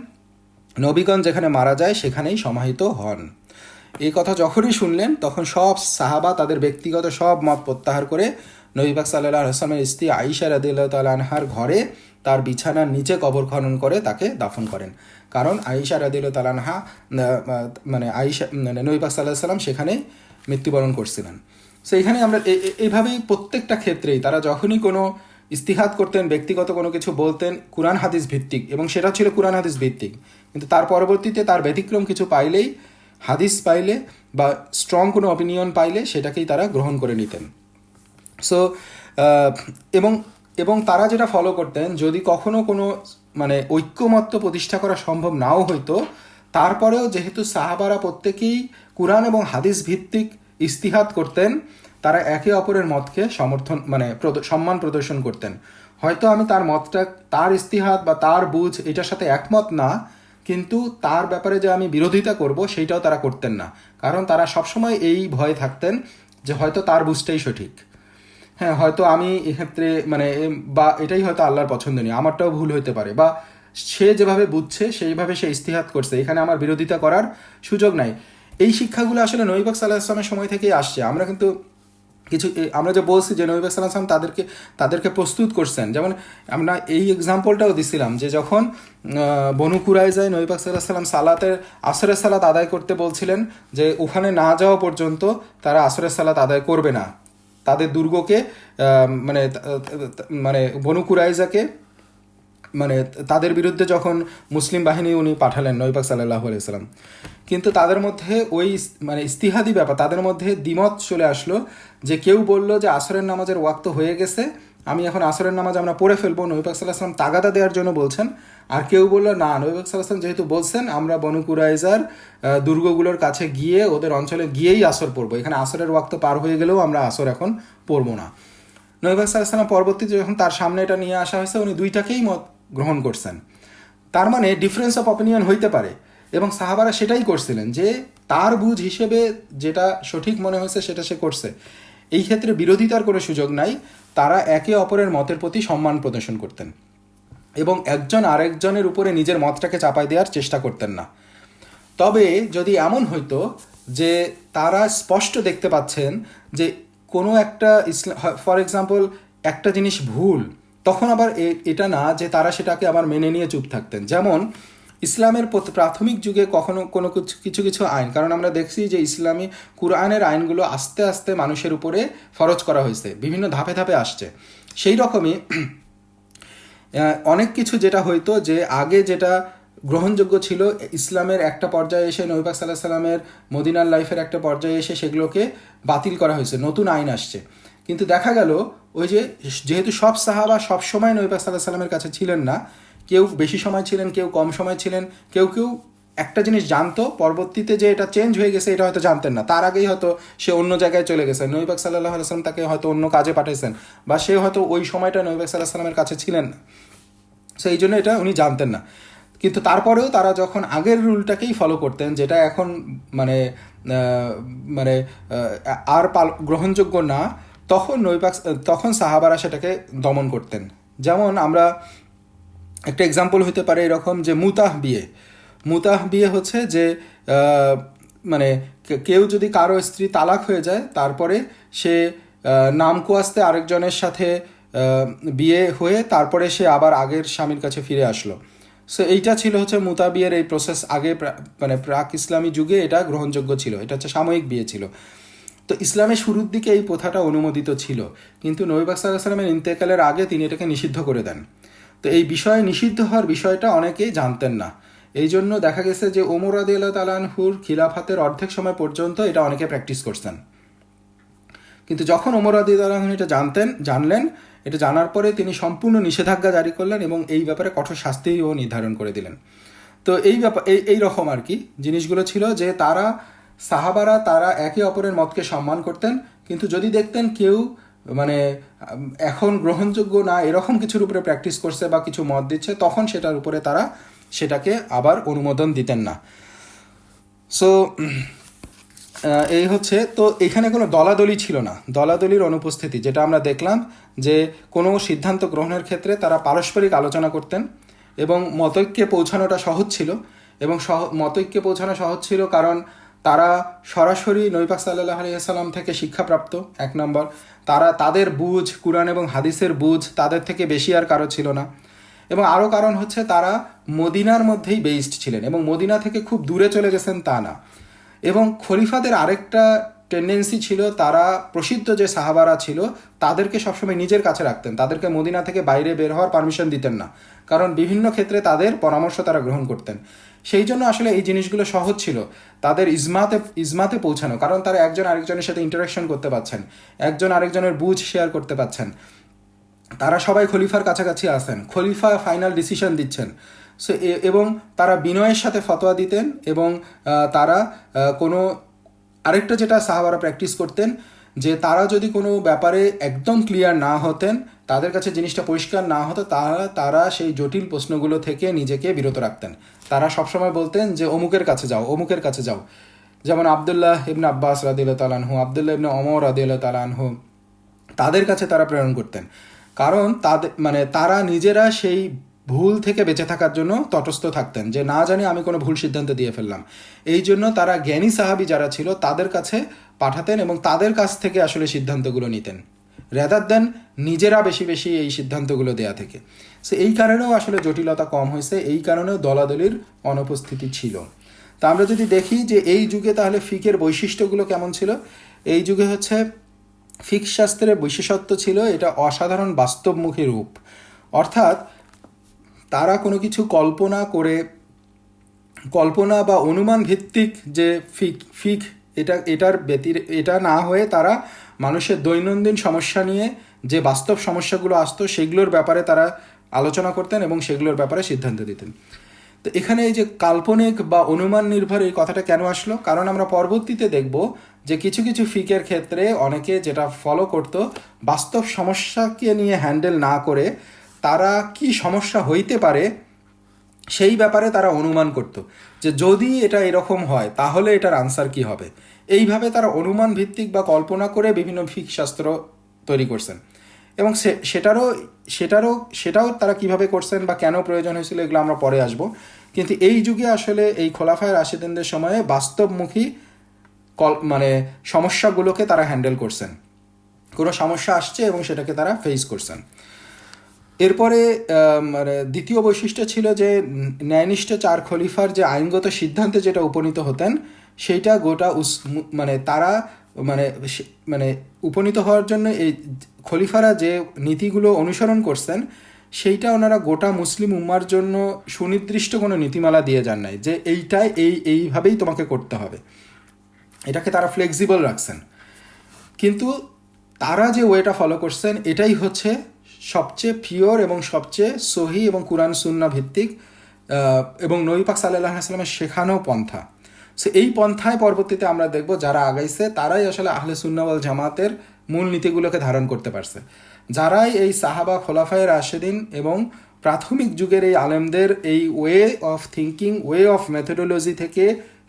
নবীগণ যেখানে মারা যায় সেখানেই সমাহিত হন। এই কথা যখনই শুনলেন, তখন সব সাহাবা তাদের ব্যক্তিগত সব মত প্রত্যাহার করে নবী পাক সাল্লাল্লাহু আলাইহি ওয়াসাল্লামের স্ত্রী আয়েশা রাদিয়াল্লাহু তাআলা আনহার ঘরে তার বিছানার নিচে কবর খনন করে তাকে দাফন করেন। কারণ আয়েশা রাদিয়াল্লাহু তাআলা আনহা নবী পাক সাল্লাল্লাহু আলাইহি ওয়াসাল্লাম সেখানে মৃত্যুবরণ করছিলেন। সো এখানে আমরা এইভাবেই প্রত্যেকটা ক্ষেত্রেই তারা যখনই কোনো ইস্তিহাদ করতেন, ব্যক্তিগত কোনো কিছু বলতেন, কুরআন হাদিস ভিত্তিক, এবং সেটা ছিল কুরআন হাদিস ভিত্তিক, কিন্তু তার পরবর্তীতে তার ব্যতিক্রম কিছু পাইলেই, হাদিস পাইলে বা স্ট্রং কোনো অপিনিয়ন পাইলে, সেটাকেই তারা গ্রহণ করে নিতেন। সো এবং তারা যেটা ফলো করতেন, যদি কখনো কোনো ঐক্যমত্য প্রতিষ্ঠা করা সম্ভব নাও হইতো, তারপরেও যেহেতু সাহাবারা প্রত্যেকেই কুরআন এবং হাদিস ভিত্তিক ইস্তিহাদ করতেন, তারা একে অপরের মতকে সম্মান প্রদর্শন করতেন। হয়তো আমি তার মতটা, তার ইস্তিহাদ বা তার বুঝ এটার সাথে একমত না, কিন্তু তার ব্যাপারে যে আমি বিরোধিতা করব, সেইটাও তারা করতেন না। কারণ তারা সবসময় এই ভয়ে থাকতেন যে হয়তো তার বুঝটাই সঠিক, হ্যাঁ হয়তো আমি এক্ষেত্রে বা এটাই হয়তো আল্লাহর পছন্দনীয়, আমারটাও ভুল হইতে পারে, বা সে যেভাবে বুঝছে সেইভাবে সে ইস্তিহাদ করছে, এখানে আমার বিরোধিতা করার সুযোগ নাই। এই শিক্ষাগুলো আসলে নবী পাক সাল্লাল্লাহু আলাইহি ওয়াসাল্লামের সময় থেকেই আসছে। আমরা যে বলছি যে নবী পাক সাল্লাল্লাহু আলাইহি ওয়াসাল্লাম তাদেরকে প্রস্তুত করছেন। যেমন আমরা এই এক্সাম্পলটাও দিছিলাম যে যখন বনু কুরাইজায় নবী পাক সাল্লাল্লাহু আলাইহি ওয়াসাল্লাম সালাতের আসরের সালাত আদায় করতে বলছিলেন, যে ওখানে না যাওয়া পর্যন্ত তারা আসরের সালাত আদায় করবে না। তাদের দুর্গকে বনু কুরাইজাকে তাদের বিরুদ্ধে যখন মুসলিম বাহিনী উনি পাঠালেন নবী পাক সাল্লাল্লাহু আলাইহি ওয়াসাল্লাম, কিন্তু তাদের মধ্যে ওই ইস্তিহাদি ব্যাপার, তাদের মধ্যে দ্বিমত চলে আসলো। যে কেউ বলল যে আসরের নামাজের ওয়াক্ত হয়ে গেছে, আমি এখন আসরের নামাজ আমরা পড়ে ফেলবো, নবী পাক সাল্লাল্লাহু আলাইহি ওয়াসাল্লাম তাগাদা দেওয়ার জন্য বলছেন। আর কেউ বললো না, নবী পাক সাল্লাল্লাহু আলাইহি ওয়াসাল্লাম যেহেতু বলছেন আমরা বনু কুরাইজার দুর্গগুলোর কাছে গিয়ে ওদের অঞ্চলে গিয়েই আসর পড়বো, এখানে আসরের ওয়াক্ত পার হয়ে গেলেও আমরা আসর এখন পড়বো না। নবী পাক সাল্লাল্লাহু আলাইহি ওয়াসাল্লাম পরবর্তীতে যখন তার সামনে এটা নিয়ে আসা হয়েছে উনি দুইটাকেই মত গ্রহণ করছেন। তার মানে ডিফারেন্স অফ অপিনিয়ন হইতে পারে, এবং সাহাবারা সেটাই করছিলেন যে তার বুঝ হিসেবে যেটা সঠিক মনে হয়েছে সেটা সে করছে। এই ক্ষেত্রে বিরোধিতার কোনো সুযোগ নাই, তারা একে অপরের মতের প্রতি সম্মান প্রদর্শন করতেন এবং একজন আরেকজনের উপরে নিজের মতটাকে চাপাই দেওয়ার চেষ্টা করতেন না। তবে যদি এমন হইতো যে তারা স্পষ্ট দেখতে পাচ্ছেন যে কোনো একটা ফর এক্সাম্পল একটা জিনিস ভুল, তখন আবার এটা না যে তারা সেটাকে আবার মেনে নিয়ে চুপ থাকতেন। যেমন ইসলামের প্রাথমিক যুগে কখনো কোনো কিছু কিছু আইন, কারণ আমরা দেখছি যে ইসলামী কুরআনের আইনগুলো আস্তে আস্তে মানুষের উপরে ফরজ করা হয়েছে, বিভিন্ন ধাপে ধাপে আসছে। সেই রকমই অনেক কিছু যেটা হইতো যে আগে যেটা গ্রহণযোগ্য ছিল, ইসলামের একটা পর্যায়ে এসে নবী পাক সাল্লাল্লাহু আলাইহি ওয়াসাল্লামের মদিনার লাইফের একটা পর্যায়ে এসে সেগুলোকে বাতিল করা হয়েছে, নতুন আইন আসছে। কিন্তু দেখা গেল ওই যে যেহেতু সব সাহাবা সব সময় নবী পাক সাল্লাল্লাহু আলাইহি ওয়াসাল্লামের কাছে ছিলেন না, কেউ বেশি সময় ছিলেন, কেউ কম সময় ছিলেন, কেউ কেউ একটা জিনিস জানতো, পরবর্তীতে যে এটা চেঞ্জ হয়ে গেছে এটা হয়তো জানতেন না, তার আগেই হয়তো সে অন্য জায়গায় চলে গেছেন, নবী পাক সাল্লাল্লাহু আলাইহি ওয়াসাল্লাম তাকে হয়তো অন্য কাজে পাঠাইছেন, বা সে হয়তো ওই সময়টা নবী পাক সাল্লাল্লাহু আলাইহি ওয়াসাল্লামের কাছে ছিলেন না, সো এই জন্য এটা উনি জানতেন না। কিন্তু তারপরেও তারা যখন আগের রুলটাকেই ফলো করতেন, যেটা এখন মানে মানে আর গ্রহণযোগ্য না, তখন তখন সাহাবারা সেটাকে দমন করতেন। যেমন আমরা একটা এক্সাম্পল হতে পারে এরকম যে মুতাহ বিয়ে হচ্ছে যে মানে কেউ যদি কারো স্ত্রী তালাক হয়ে যায়, তারপরে সে নাম কুয়াস্তে আরেকজনের সাথে বিয়ে হয়ে তারপরে সে আবার আগের স্বামীর কাছে ফিরে আসলো। সো এইটা ছিল হচ্ছে মুতা বিয়ের এই প্রসেস। আগে মানে প্রাক ইসলামী যুগে এটা গ্রহণযোগ্য ছিল, এটা হচ্ছে সাময়িক বিয়ে ছিল। তো ইসলামের শুরুর দিকে এই প্রথাটা অনুমোদিত ছিল, কিন্তু নবী পাক সাল্লাল্লাহু আলাইহি ওয়াসাল্লামের ইন্তেকালের আগে তিনি এটাকে নিষিদ্ধ করে দেন। তো এই বিষয়ে নিষিদ্ধ হওয়ার বিষয়টা অনেকেই জানতেন না, এই জন্য দেখা গেছে যে ওমর রাদিয়াল্লাহু তাআলা আনহুর খিলাফতের অর্ধেক সময় পর্যন্ত এটা অনেকে প্র্যাকটিস করছেন। কিন্তু যখন ওমর রাদিয়াল্লাহু আনহু এটা জানলেন, এটা জানার পরে তিনি সম্পূর্ণ নিষেধাজ্ঞা জারি করলেন এবং এই ব্যাপারে কঠোর শাস্তিও নির্ধারণ করে দিলেন। তো এই রকম আর কি জিনিসগুলো ছিল যে সাহাবারা তারা একে অপরের মতকে সম্মান করতেন, কিন্তু যদি দেখতেন কেউ মানে এখন গ্রহণযোগ্য না এরকম কিছুর উপরে প্র্যাকটিস করছে বা কিছু মত দিচ্ছে, তখন সেটার উপরে তারা সেটাকে আবার অনুমোদন দিতেন না। সো এই হচ্ছে, তো এখানে কোনো দলাদলি ছিল না, দলাদলির অনুপস্থিতি, যেটা আমরা দেখলাম যে কোনো সিদ্ধান্ত গ্রহণের ক্ষেত্রে তারা পারস্পরিক আলোচনা করতেন এবং মতৈক্যে পৌঁছানোটা সহজ ছিল। এবং মতৈক্যে পৌঁছানো সহজ ছিল কারণ তারা সরাসরি নবী পাক সাল্লাল্লাহু আলাইহি ওয়াসাল্লাম থেকে শিক্ষাপ্রাপ্ত, এক নম্বর। তাদের বুঝ, কুরআন এবং হাদিসের বুঝ তাদের থেকে বেশি আর কারো ছিল না। এবং আরও কারণ হচ্ছে তারা মদিনার মধ্যেই বেসড ছিলেন এবং মদিনা থেকে খুব দূরে চলে গেছেন তা না। এবং খলিফাদের আরেকটা টেন্ডেন্সি ছিল, তারা প্রসিদ্ধ যে সাহাবারা ছিল তাদেরকে সবসময় নিজের কাছে রাখতেন, তাদেরকে মদিনা থেকে বাইরে বের হওয়ার পারমিশন দিতেন না, কারণ বিভিন্ন ক্ষেত্রে তাদের পরামর্শ তারা গ্রহণ করতেন। সেই জন্য আসলে এই জিনিসগুলো সহজ ছিল তাদের ইজমাতে পৌঁছানো, কারণ তারা একজন আরেকজনের সাথে ইন্টারাকশন করতে পারছেন, একজন আরেকজনের বুঝ শেয়ার করতে পারছেন, তারা সবাই খলিফার কাছাকাছি আসেন, খলিফা ফাইনাল ডিসিশন দিচ্ছেন। সো এবং তারা বিনয়ের সাথে ফতোয়া দিতেন এবং তারা কোনো আরেকটা যেটা সাহাবারা প্র্যাকটিস করতেন যে তারা যদি কোনো ব্যাপারে একদম ক্লিয়ার না হতেন, তাদের কাছে জিনিসটা পরিষ্কার না হতো, তারা সেই জটিল প্রশ্নগুলো থেকে নিজেকে বিরত রাখতেন। তারা সবসময় বলতেন যে অমুকের কাছে যাও। যেমন আবদুল্লাহ ইবনে আব্বাস রাদিয়াল্লাহু তাআলা আনহু, আবদুল্লাহ ইবনে ওমর রাদিয়াল্লাহু তাআলা আনহু, তাদের কাছে তারা প্রেরণ করতেন, কারণ তারা নিজেরা সেই ভুল থেকে বেঁচে থাকার জন্য তটস্থ থাকতেন, যে না জানি আমি কোনো ভুল সিদ্ধান্ত দিয়ে ফেললাম। এই জন্য তারা জ্ঞানী সাহাবি যারা ছিল তাদের কাছে পাঠাতেন এবং তাদের কাছ থেকে আসলে সিদ্ধান্তগুলো নিতেন, রেদার দেন নিজেরা বেশি বেশি এই সিদ্ধান্তগুলো দেয়া থেকে। সো এই কারণেও আসলে জটিলতা কম হয়েছে, এই কারণেও দলাদলির অনুপস্থিতি ছিল। তা আমরা যদি দেখি যে এই যুগে তাহলে ফিকের বৈশিষ্ট্যগুলো কেমন ছিল, এই যুগে হচ্ছে ফিক শাস্ত্রের বিশেষত্ব ছিল এটা অসাধারণ বাস্তবমুখী রূপ, অর্থাৎ তারা কোনো কিছু কল্পনা বা অনুমান ভিত্তিক যে ফিক এটা না হয়ে তারা মানুষের দৈনন্দিন সমস্যা নিয়ে যে বাস্তব সমস্যাগুলো আসতো সেগুলোর ব্যাপারে তারা আলোচনা করতেন এবং সেগুলোর ব্যাপারে সিদ্ধান্ত দিতেন। তো এখানে এই যে কাল্পনিক বা অনুমান নির্ভর এই কথাটা কেন আসলো, কারণ আমরা পরবর্তীতে দেখব যে কিছু কিছু ফিকের ক্ষেত্রে অনেকে যেটা ফলো করতো, বাস্তব সমস্যাকে নিয়ে হ্যান্ডেল না করে তারা কি সমস্যা হইতে পারে সেই ব্যাপারে তারা অনুমান করত, যে যদি এটা এরকম হয় তাহলে এটার আনসার কি হবে। এইভাবে তারা অনুমান ভিত্তিক বা কল্পনা করে বিভিন্ন ফিক শাস্ত্র তৈরি করছেন। এবং সেটাও তারা কিভাবে করছেন বা কেন প্রয়োজন হয়েছিল এগুলো আমরা পরে আসব। কিন্তু এই যুগে আসলে এই খোলাফায়ে রাশিদিনদের সময়ে বাস্তবমুখী মানে সমস্যাগুলোকে তারা হ্যান্ডেল করছেন, কোনো সমস্যা আসছে এবং সেটাকে তারা ফেস করছেন। এরপরে মানে দ্বিতীয় বৈশিষ্ট্য ছিল যে ন্যায়নিষ্ঠ 4 খলিফার যে আইনগত সিদ্ধান্তে যেটা উপনীত হতেন সেইটা গোটা মানে তারা মানে মানে উপনীত হওয়ার জন্য এই খলিফারা যে নীতিগুলো অনুসরণ করছেন সেইটা ওনারা গোটা মুসলিম উম্মার জন্য সুনির্দিষ্ট কোনো নীতিমালা দিয়ে যান নাই যে এইটাই এইভাবেই তোমাকে করতে হবে। এটাকে তারা ফ্লেক্সিবল রাখছেন, কিন্তু তারা যে ওয়েটা ফলো করছেন এটাই হচ্ছে সবচেয়ে পিওর এবং সবচেয়ে সহি এবং কুরআন সুন্নাহ ভিত্তিক এবং নবী পাক সাল্লাল্লাহু আলাইহি ওয়াসাল্লামের শেখানো পন্থা। সো এই পন্থায় পরবর্তীতে আমরা দেখব যারা আগাইছে তারাই আসলে আহলে সুন্নাহ ওয়াল জামাতের মূল নীতিগুলোকে ধারণ করতে পারছে। যারাই এই সাহাবা খোলাফায়ে রাশেদিন এবং প্রাথমিক যুগের এই আলেমদের এই way of thinking, way of methodology থেকে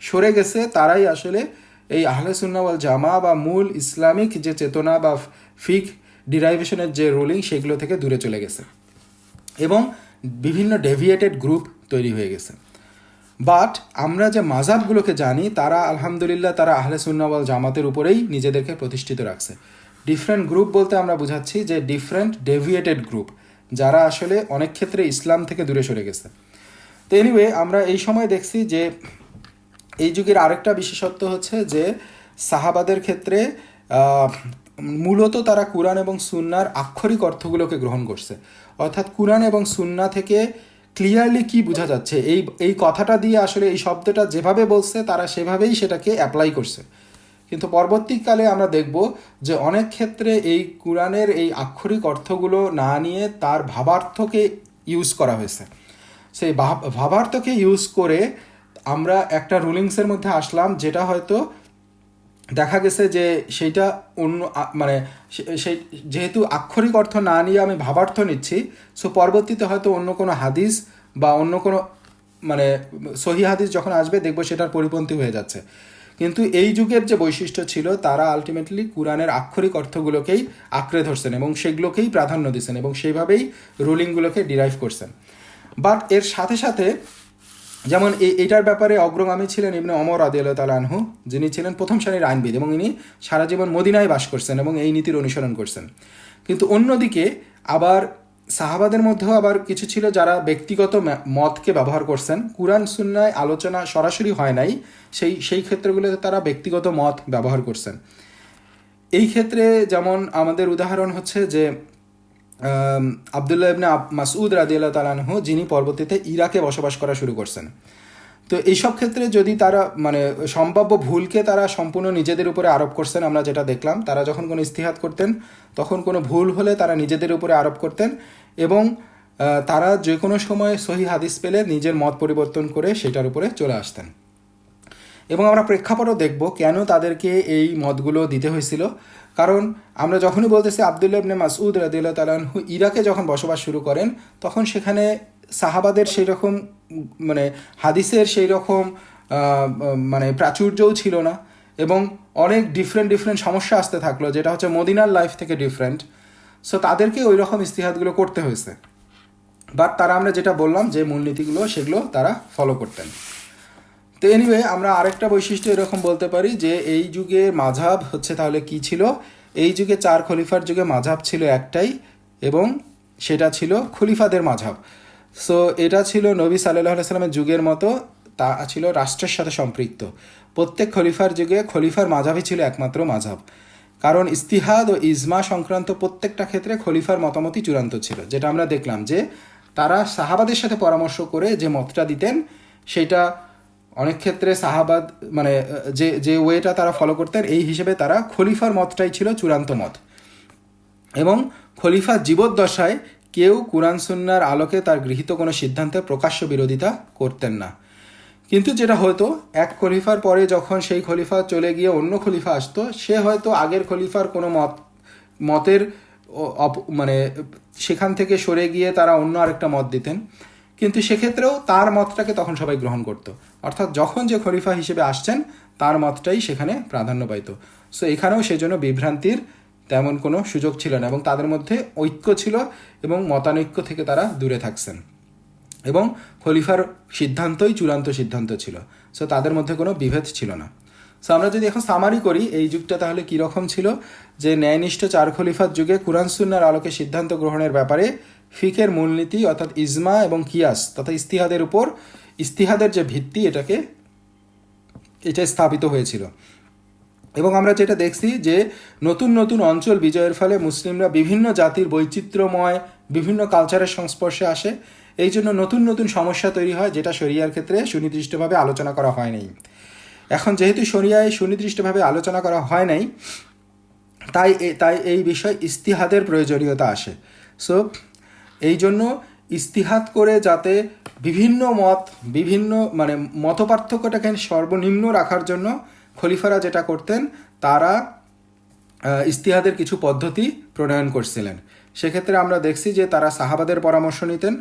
সরে গেছে, তারাই আসলে এই আহলে সুন্নাহ ওয়াল জামা বা মূল ইসলামিক যে চেতনা বা ফিক ডিরাইভেশনের যে রুলিং সেগুলো থেকে দূরে চলে গেছে এবং বিভিন্ন ডেভিয়েটেড গ্রুপ তৈরি হয়ে গেছে। বাট আমরা যে মাযহাবগুলোকে জানি তারা আলহামদুলিল্লাহ তারা আহলে সুন্নাহ ওয়াল জামাতের উপরেই নিজেদেরকে প্রতিষ্ঠিত রাখছে। ডিফারেন্ট গ্রুপ বলতে আমরা বোঝাচ্ছি যে ডিফারেন্ট ডেভিয়েটেড গ্রুপ, যারা আসলে অনেক ক্ষেত্রে ইসলাম থেকে দূরে সরে গেছে। তো এনিওয়ে আমরা এই সময় দেখছি যে এই যুগের আরেকটা বিশেষত্ব হচ্ছে যে সাহাবাদের ক্ষেত্রে মূলত তারা কুরআন এবং সুন্নার আক্ষরিক অর্থগুলোকে গ্রহণ করছে, অর্থাৎ কুরআন এবং সুন্না থেকে ক্লিয়ারলি কি বোঝা যাচ্ছে এই কথাটা দিয়ে আসলে এই শব্দটা যেভাবে বলছে তারা সেভাবেই সেটাকে অ্যাপ্লাই করছে। কিন্তু পরবর্তীকালে আমরা দেখব যে অনেক ক্ষেত্রে এই কুরআনের এই আক্ষরিক অর্থগুলো না নিয়ে তার ভাবার্থকে ইউজ করা হয়েছে। সেই ভাবার্থকে ইউজ করে আমরা একটা রুলিংসের মধ্যে আসলাম যেটা হয়তো দেখা গেছে যে সেইটা অন্য মানে সেই যেহেতু আক্ষরিক অর্থ না নিয়ে আমি ভাবার্থ নিচ্ছি, সো পরবর্তীতে হয়তো অন্য কোনো হাদিস বা অন্য কোনো মানে সহি হাদিস যখন আসবে দেখবো সেটার পরিপন্থী হয়ে যাচ্ছে। কিন্তু এই যুগের যে বৈশিষ্ট্য ছিল তারা আলটিমেটলি কুরআনের আক্ষরিক অর্থগুলোকেই আঁকড়ে ধরছেন এবং সেগুলোকেই প্রাধান্য দিচ্ছেন এবং সেইভাবেই রুলিংগুলোকে ডিরাইভ করছেন। বাট এর সাথে সাথে যেমন এটার ব্যাপারে অগ্রগামী ছিলেন ইবনে ওমর রাদিয়াল্লাহু তাআলা আনহু, যিনি ছিলেন প্রথম সারির আইনবিদ এবং ইনি সারা জীবন মদিনায় বাস করছেন এবং এই নীতির অনুসরণ করছেন। কিন্তু অন্যদিকে আবার সাহাবাদের মধ্যেও আবার কিছু ছিল যারা ব্যক্তিগত মতকে ব্যবহার করছেন, কুরআন সুন্নায় আলোচনা সরাসরি হয় নাই, সেই ক্ষেত্রগুলোতে তারা ব্যক্তিগত মত ব্যবহার করছেন। এই ক্ষেত্রে যেমন আমাদের উদাহরণ হচ্ছে যে আবদুল্লাহ ইবনে মাসউদ রাদিয়াল্লাহু তাআলা আনহু, যিনি পরবর্তীতে ইরাকে বসবাস করা শুরু করছেন। তো এইসব ক্ষেত্রে যদি তারা মানে সম্ভাব্য ভুলকে তারা সম্পূর্ণ নিজেদের উপরে আরোপ করছেন, আমরা যেটা দেখলাম তারা যখন কোনো ইস্তিহাদ করতেন তখন কোনো ভুল হলে তারা নিজেদের উপরে আরোপ করতেন এবং তারা যে কোনো সময় সহি হাদিস পেলে নিজের মত পরিবর্তন করে সেটার উপরে চলে আসতেন। এবং আমরা প্রেক্ষাপটও দেখব কেন তাদেরকে এই মতগুলো দিতে হয়েছিল। কারণ আমরা যখনই বলতেছি আবদুল্লাহ ইবনে মাসউদ রাদিয়াল্লাহু তাআলা আনহু ইরাকে যখন বসবাস শুরু করেন তখন সেখানে সাহাবাদের সেই রকম মানে হাদিসের সেই রকম মানে প্রাচুর্যও ছিল না এবং অনেক ডিফারেন্ট সমস্যা আসতে থাকলো, যেটা হচ্ছে মদিনার লাইফ থেকে ডিফারেন্ট। সো তাদেরকে ওই রকম ইস্তিহাদগুলো করতে হয়েছে। বাট তারা আমরা যেটা বললাম যে মূলনীতিগুলো সেগুলো তারা ফলো করতেন। তো এনিওয়ে আমরা আরেকটা বৈশিষ্ট্য এরকম বলতে পারি যে এই যুগে মাযহাব হচ্ছে তাহলে কি ছিল, এই যুগে 4 খলিফার যুগে মাযহাব ছিল একটাই এবং সেটা ছিল খলিফাদের মাযহাব। সো এটা ছিল নবী সাল্লাল্লাহু আলাইহি সাল্লামের যুগের মতো, তা ছিল রাষ্ট্রের সাথে সম্পৃক্ত। প্রত্যেক খলিফার যুগে খলিফার মাযহাবই ছিল একমাত্র মাযহাব, কারণ ইস্তিহাদ ও ইজমা সংক্রান্ত প্রত্যেকটা ক্ষেত্রে খলিফার মতামতই চূড়ান্ত ছিল। যেটা আমরা দেখলাম যে তারা সাহাবাদের সাথে পরামর্শ করে যে মতটা দিতেন সেটা অনেক ক্ষেত্রে সাহাবাদ মানে যে ওয়েটা তারা ফলো করতেন এই হিসেবে তারা খলিফার মতটাই ছিল চূড়ান্ত মত। এবং খলিফা জীবদ্দশায় কেউ কুরআন সুন্নাহর আলোকে তার গৃহীত কোনো সিদ্ধান্তে প্রকাশ্য বিরোধিতা করতেন না। কিন্তু যেটা হতো, এক খলিফার পরে যখন সেই খলিফা চলে গিয়ে অন্য খলিফা আসতো, সে হয়তো আগের খলিফার কোনো মতের মানে সেখান থেকে সরে গিয়ে তারা অন্য আরেকটা মত দিতেন, কিন্তু সেক্ষেত্রেও তার মতটাকে তখন সবাই গ্রহণ করত। অর্থাৎ যখন যে খলিফা হিসেবে আসছেন তার মতটাই সেখানে প্রাধান্য পাইত। সো এখানেও সেজন্য বিভ্রান্তির তেমন কোনো সুযোগ ছিল না, এবং তাদের মধ্যে ঐক্য ছিল এবং মতানৈক্য থেকে তারা দূরে থাকছেন, এবং খলিফার সিদ্ধান্তই চূড়ান্ত সিদ্ধান্ত ছিল। সো তাদের মধ্যে কোনো বিভেদ ছিল না। সো আমরা যদি এখন সামারি করি এই যুগটা তাহলে কীরকম ছিল, যে ন্যায়নিষ্ঠ চার খলিফার যুগে কুরআন সুন্নাহর আলোকে সিদ্ধান্ত গ্রহণের ব্যাপারে ফিকের মূলনীতি অর্থাৎ ইজমা এবং কিয়াস তথা ইস্তিহাদের উপর, ইস্তিহাদের যে ভিত্তি এটা স্থাপিত হয়েছিল। এবং আমরা যেটা দেখছি যে নতুন নতুন অঞ্চল বিজয়ের ফলে মুসলিমরা বিভিন্ন জাতির বৈচিত্র্যময় বিভিন্ন কালচারের সংস্পর্শে আসে। এই জন্য নতুন নতুন সমস্যা তৈরি হয়, যেটা শরিয়ার ক্ষেত্রে সুনির্দিষ্টভাবে আলোচনা করা হয় নাই। এখন যেহেতু শরিয়ায় সুনির্দিষ্টভাবে আলোচনা করা হয় নাই, তাই এই বিষয় ইস্তিহাদের প্রয়োজনীয়তা আসে। সো এই জন্য ইস্তিহাদ করে যাতে বিভিন্ন মানে মতপার্থক্যটাকে সর্বনিম্ন রাখার জন্য খলিফারা যেটা করতেন, তারা ইস্তিহাদের কিছু পদ্ধতি প্রণয়ন করছিলেন। সেক্ষেত্রে আমরা দেখছি যে তারা সাহাবাদের পরামর্শ নিতেন,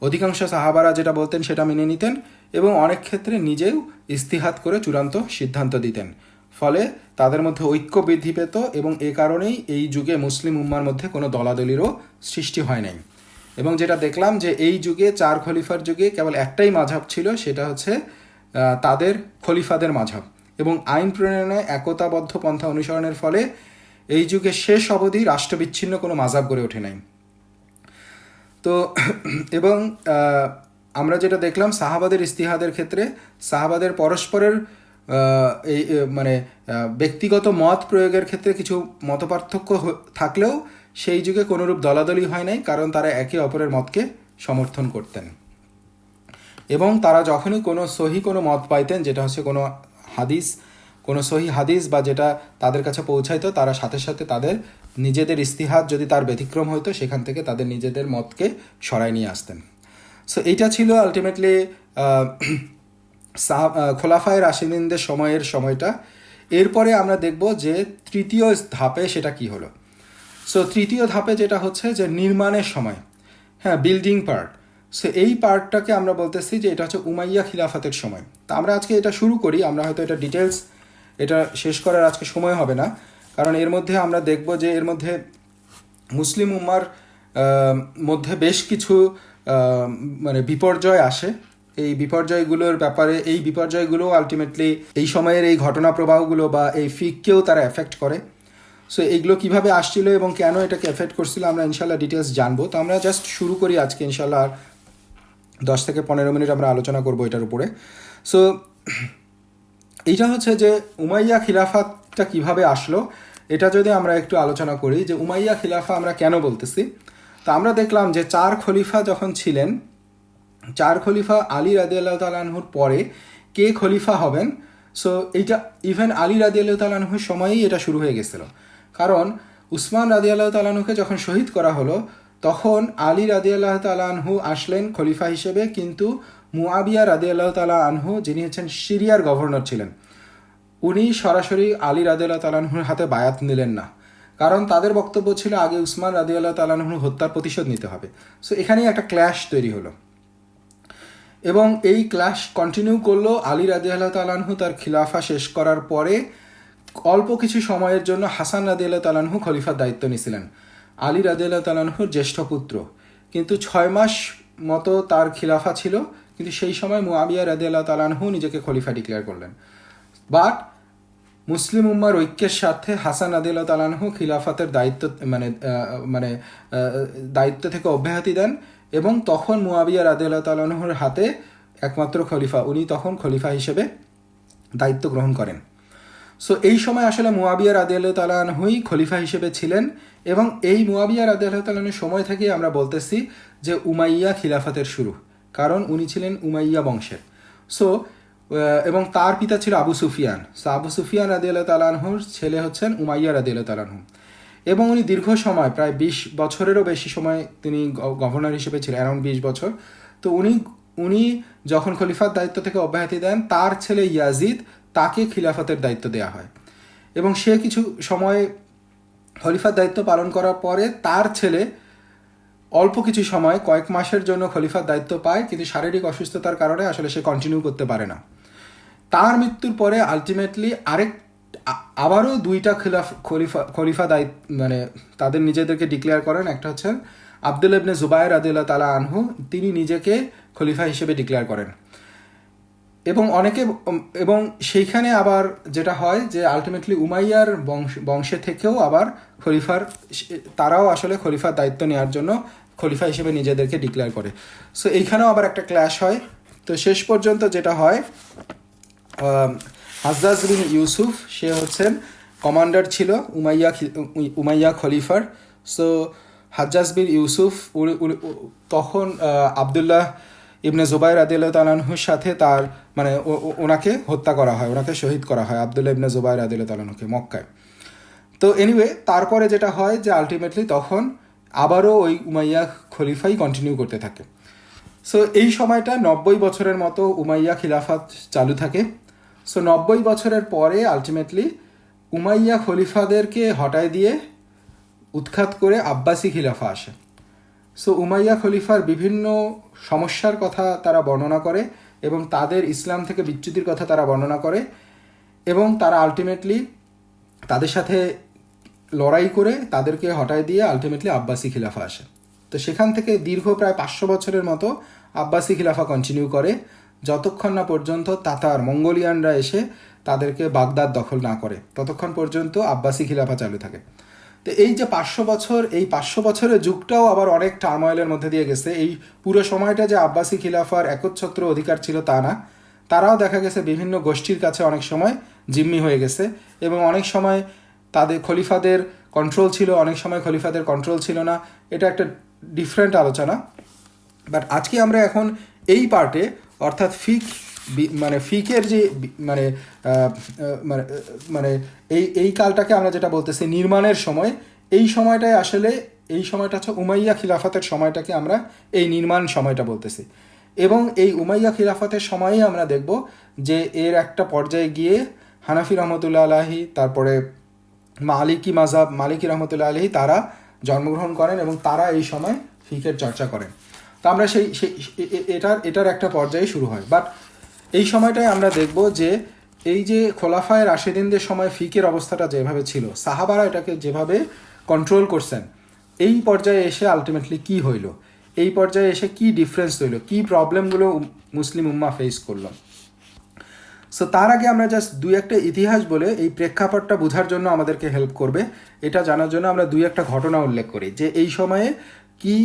অধিকাংশ সাহাবারা যেটা বলতেন সেটা মেনে নিতেন, এবং অনেক ক্ষেত্রে নিজেও ইস্তিহাদ করে চূড়ান্ত সিদ্ধান্ত দিতেন। ফলে তাদের মধ্যে ঐক্য বৃদ্ধি পেত, এবং এ কারণেই এই যুগে মুসলিম উম্মার মধ্যে কোনো দলাদলিরও সৃষ্টি হয় নাই। এবং যেটা দেখলাম যে এই যুগে চার খলিফার যুগে কেবল একটাই মাঝহাব ছিল, সেটা হচ্ছে তাদের খলিফাদের মাঝহাব, এবং আইন প্রণয়নে একতাবদ্ধ পন্থা অনুসরণের ফলে এই যুগে শেষ অবধি রাষ্ট্রবিচ্ছিন্ন কোনো মাযহাব গড়ে ওঠে নাই। তো এবং আমরা যেটা দেখলাম সাহাবাদের ইস্তিহাদের ক্ষেত্রে সাহাবাদের পরস্পরের এই মানে ব্যক্তিগত মত প্রয়োগের ক্ষেত্রে কিছু মতপার্থক্য থাকলেও সেই যুগে কোনোরূপ দলাদলি হয় নাই, কারণ তারা একে অপরের মতকে সমর্থন করতেন। এবং তারা যখনই কোনো সহি কোনো মত পাইতেন, যেটা হচ্ছে কোনো সহি হাদিস বা যেটা তাদের কাছে পৌঁছাইতো, তারা সাথে সাথে তাদের নিজেদের ইস্তিহাদ যদি তার ব্যতিক্রম হইতো, সেখান থেকে তাদের নিজেদের মতকে সরাই নিয়ে আসতেন। সো এইটা ছিল আলটিমেটলি খোলাফায়ে রাশিদিনদের সময়টা। এরপরে আমরা দেখব যে তৃতীয় ধাপে সেটা কি হলো। সো তৃতীয় ধাপে যেটা হচ্ছে যে নির্মাণের সময়, বিল্ডিং পার্ট। সো এই পার্টটাকে আমরা বলতেছি যে এটা হচ্ছে উমাইয়া খিলাফতের সময়। তা আমরা আজকে এটা শুরু করি, আমরা হয়তো এটা ডিটেলস এটা শেষ করার আজকে সময় হবে না, কারণ এর মধ্যে আমরা দেখব যে এর মধ্যে মুসলিম উম্মার মধ্যে বেশ কিছু মানে বিপর্যয় আসে। এই বিপর্যয়গুলোর ব্যাপারে, এই বিপর্যয়গুলো আলটিমেটলি এই সময়ের এই ঘটনা প্রবাহগুলো বা এই ফিককেও তারা এফেক্ট করে। সো এইগুলো কীভাবে আসছিল এবং কেন এটাকে এফেক্ট করছিল আমরা ইনশাল্লাহ ডিটেলস জানবো। তো আমরা জাস্ট শুরু করি আজকে ইনশাল্লাহ, আর 10 থেকে 15 মিনিট আমরা আলোচনা করবো এটার উপরে। সো এইটা হচ্ছে যে উমাইয়া খিলাফতটা কিভাবে আসলো, এটা যদি আমরা একটু আলোচনা করি যে উমাইয়া খিলাফা আমরা কেন বলতেছি। তো আমরা দেখলাম যে চার খলিফা যখন ছিলেন, চার খলিফা আলী রাদিয়াল্লাহু তাআলা আনহুর পরে কে খলিফা হবেন, সো এইটা ইভেন আলী রাদিয়াল্লাহু তাআলা আনহুর সময়ই এটা শুরু হয়ে গেছিল। কারণ উসমান রাদিয়াল্লাহু তাআলা আনহুকে যখন শহীদ করা হলো, তখন আলী রাদিয়াল্লাহু তাআলা আনহু আসলেন খলিফা হিসেবে, কিন্তু মুআবিয়া রাদিয়াল্লাহু তাআলা আনহু, যিনি হচ্ছেন সিরিয়ার গভর্নর ছিলেন, উনি সরাসরি আলী রাদিয়াল্লাহু তাআলা আনহুর হাতে বায়াত নিলেন না। কারণ তাদের বক্তব্য ছিল আগে উসমান রাদিয়াল্লাহু তাআলা আনহুর হত্যার প্রতিশোধ নিতে হবে। সো এখানেই একটা ক্ল্যাশ তৈরি হলো, এবং এই ক্ল্যাশ কন্টিনিউ করলো। আলী রাদিয়াল্লাহু তাআলা আনহু তার খিলাফা শেষ করার পরে অল্প কিছু সময়ের জন্য হাসান রাদিয়াল্লাহু তাআলা আনহু খলিফার দায়িত্ব নিয়েছিলেন, আলী রাদিয়াল্লাহু তাআলা আনহুর জ্যেষ্ঠ পুত্র। কিন্তু 6 মাস মতো তার খিলাফা ছিল, কিন্তু সেই সময় মুআবিয়া রাদিয়াল্লাহু তাআলা আনহু নিজেকে খলিফা ডিক্লেয়ার করলেন। বাট মুসলিম উম্মার ঐক্যের সাথে হাসান রাদিয়াল্লাহু তাআলা আনহু খিলাফতের দায়িত্ব থেকে অব্যাহতি দেন, এবং তখন মুআবিয়া রাদিয়াল্লাহু তাআলা আনহুর হাতে একমাত্র খলিফা, উনি তখন খলিফা হিসেবে দায়িত্ব গ্রহণ করেন। সো এই সময় আসলে মুআবিয়া রাদিয়াল্লাহু তাআলা আনহুই খলিফা হিসেবে ছিলেন, এবং এই মুআবিয়া রাদিয়াল্লাহু তাআলা আনহুর সময় থেকে আমরা বলতেছি যে উমাইয়া খিলাফতের শুরু, কারণ উনি ছিলেন উমাইয়া বংশের। সো এবং তার পিতা ছিল আবু সুফিয়ান। সো আবু সুফিয়ান রাদিয়াল্লাহু তাআলা আনহুর ছেলে হচ্ছেন উমাইয়া রাদিয়াল্লাহু তাআলা আনহু। এবং উনি দীর্ঘ সময় প্রায় 20 বছরেরও বেশি সময় তিনি গভর্নর হিসেবে ছিলেন, অ্যারাউন্ড 20 বছর। তো উনি যখন খলিফার দায়িত্ব থেকে অব্যাহতি দেন, তার ছেলে ইয়াজিদ তাকে খিলাফতের দায়িত্ব দেওয়া হয় এবং সে কিছু সময় খলিফার দায়িত্ব পালন করার পরে তার ছেলে অল্প কিছু সময় কয়েক মাসের জন্য খলিফার দায়িত্ব পায়, কিন্তু শারীরিক অসুস্থতার কারণে আসলে সে কন্টিনিউ করতে পারে না। তার মৃত্যুর পরে আলটিমেটলি আবারও দুইটা খলিফা দায়িত্ব মানে তাদের নিজেদেরকে ডিক্লেয়ার করেন। একটা হচ্ছেন আব্দুল্লাহ ইবনে জুবায়ের রাদিয়াল্লাহু তাআলা আনহু, তিনি নিজেকে খলিফা হিসেবে ডিক্লেয়ার করেন এবং সেইখানে আবার যেটা হয় যে আলটিমেটলি উমাইয়ার বংশে থেকেও আবার তারাও আসলে খলিফার দায়িত্ব নেওয়ার জন্য খলিফা হিসেবে নিজেদেরকে ডিক্লেয়ার করে। সো এইখানেও আবার একটা ক্ল্যাশ হয়। তো শেষ পর্যন্ত যেটা হয়, হাজ্জাজ বিন ইউসুফ সে হচ্ছেন কমান্ডার ছিল উমাইয়া খলিফার। সো হাজ্জাজ বিন ইউসুফ তখন আবদুল্লাহ ইবনে জুবাইর রাদিয়াল্লাহু তাআলা আনহুর সাথে তার মানে ওনাকে হত্যা করা হয়, ওনাকে শহীদ করা হয় আবদুল্লাহ ইবনে জুবাইর রাদিয়াল্লাহু তাআলা আনহুকে মক্কায়। তো এনিওয়ে তারপরে যেটা হয় যে আলটিমেটলি তখন আবারও ওই উমাইয়া খলিফাই কন্টিনিউ করতে থাকে। সো এই সময়টা 90 বছরের মতো উমাইয়া খিলাফত চালু থাকে। সো 90 বছরের পরে আলটিমেটলি উমাইয়া খলিফাদেরকে হটায় দিয়ে উৎখাত করে আব্বাসি খিলাফা আসে। সো উমাইয়া খলিফার বিভিন্ন সমস্যার কথা তারা বর্ণনা করে এবং তাদের ইসলাম থেকে বিচ্যুতির কথা তারা বর্ণনা করে এবং তারা আলটিমেটলি তাদের সাথে লড়াই করে তাদেরকে হটায় দিয়ে আলটিমেটলি আব্বাসি খিলাফা আসে। তো সেখান থেকে দীর্ঘ প্রায় 500 বছরের মতো আব্বাসি খিলাফা কন্টিনিউ করে, যতক্ষণ না পর্যন্ত তাতার মঙ্গোলিয়ানরা এসে তাদেরকে বাগদাদ দখল না করে, ততক্ষণ পর্যন্ত আব্বাসি খিলাফা চালু থাকে। তো এই যে 500 বছর, এই 500 বছরের যুগটাও আবার অনেক টার্ময়েলের মধ্যে দিয়ে গেছে। এই পুরো সময়টা যে আব্বাসি খিলাফার একচ্ছত্র অধিকার ছিল তা না, তারাও দেখা গেছে বিভিন্ন গোষ্ঠীর কাছে অনেক সময় জিম্মি হয়ে গেছে এবং অনেক সময় তাদের খলিফাদের কন্ট্রোল ছিল, অনেক সময় খলিফাদের কন্ট্রোল ছিল না। এটা একটা ডিফারেন্ট আলোচনা। বাট আজকে আমরা এখন এই পার্টে অর্থাৎ ফিকের যে মানে মানে এই কালটাকে আমরা যেটা বলতেছি নির্মাণের সময়, এই সময়টায় আসলে এই সময়টা হচ্ছে উমাইয়া খিলাফতের সময়টাকে আমরা এই নির্মাণ সময়টা বলতেছি। এবং এই উমাইয়া খিলাফতের সময়েই আমরা দেখব যে এর একটা পর্যায়ে গিয়ে হানাফি রহমতুল্লাহ আলাহি, তারপরে মালিকি রহমতুল্লাহ আলাহি তারা জন্মগ্রহণ করেন এবং তারা এই সময় ফিকের চর্চা করেন। তো আমরা এটার একটা পর্যায়ে শুরু হয়। বাট এই সময়টায় আমরা দেখব যে এই যে খোলাফায়ে রাশেদিনদের সময় ফিকের অবস্থাটা যেভাবে ছিল, সাহাবারা এটাকে যেভাবে কন্ট্রোল করছেন, এই পর্যায়ে এসে আলটিমেটলি কি হইল, এই পর্যায়ে এসে কি ডিফারেন্স হইল, কি প্রবলেমগুলো মুসলিম উম্মাহ ফেস করল। সো তার আগে আমরা জাস্ট দুই একটা ইতিহাস বলে এই প্রেক্ষাপটটা বোঝার জন্য আমাদেরকে হেল্প করবে, এটা জানার জন্য আমরা দুই একটা ঘটনা উল্লেখ করি যে এই সময়ে কি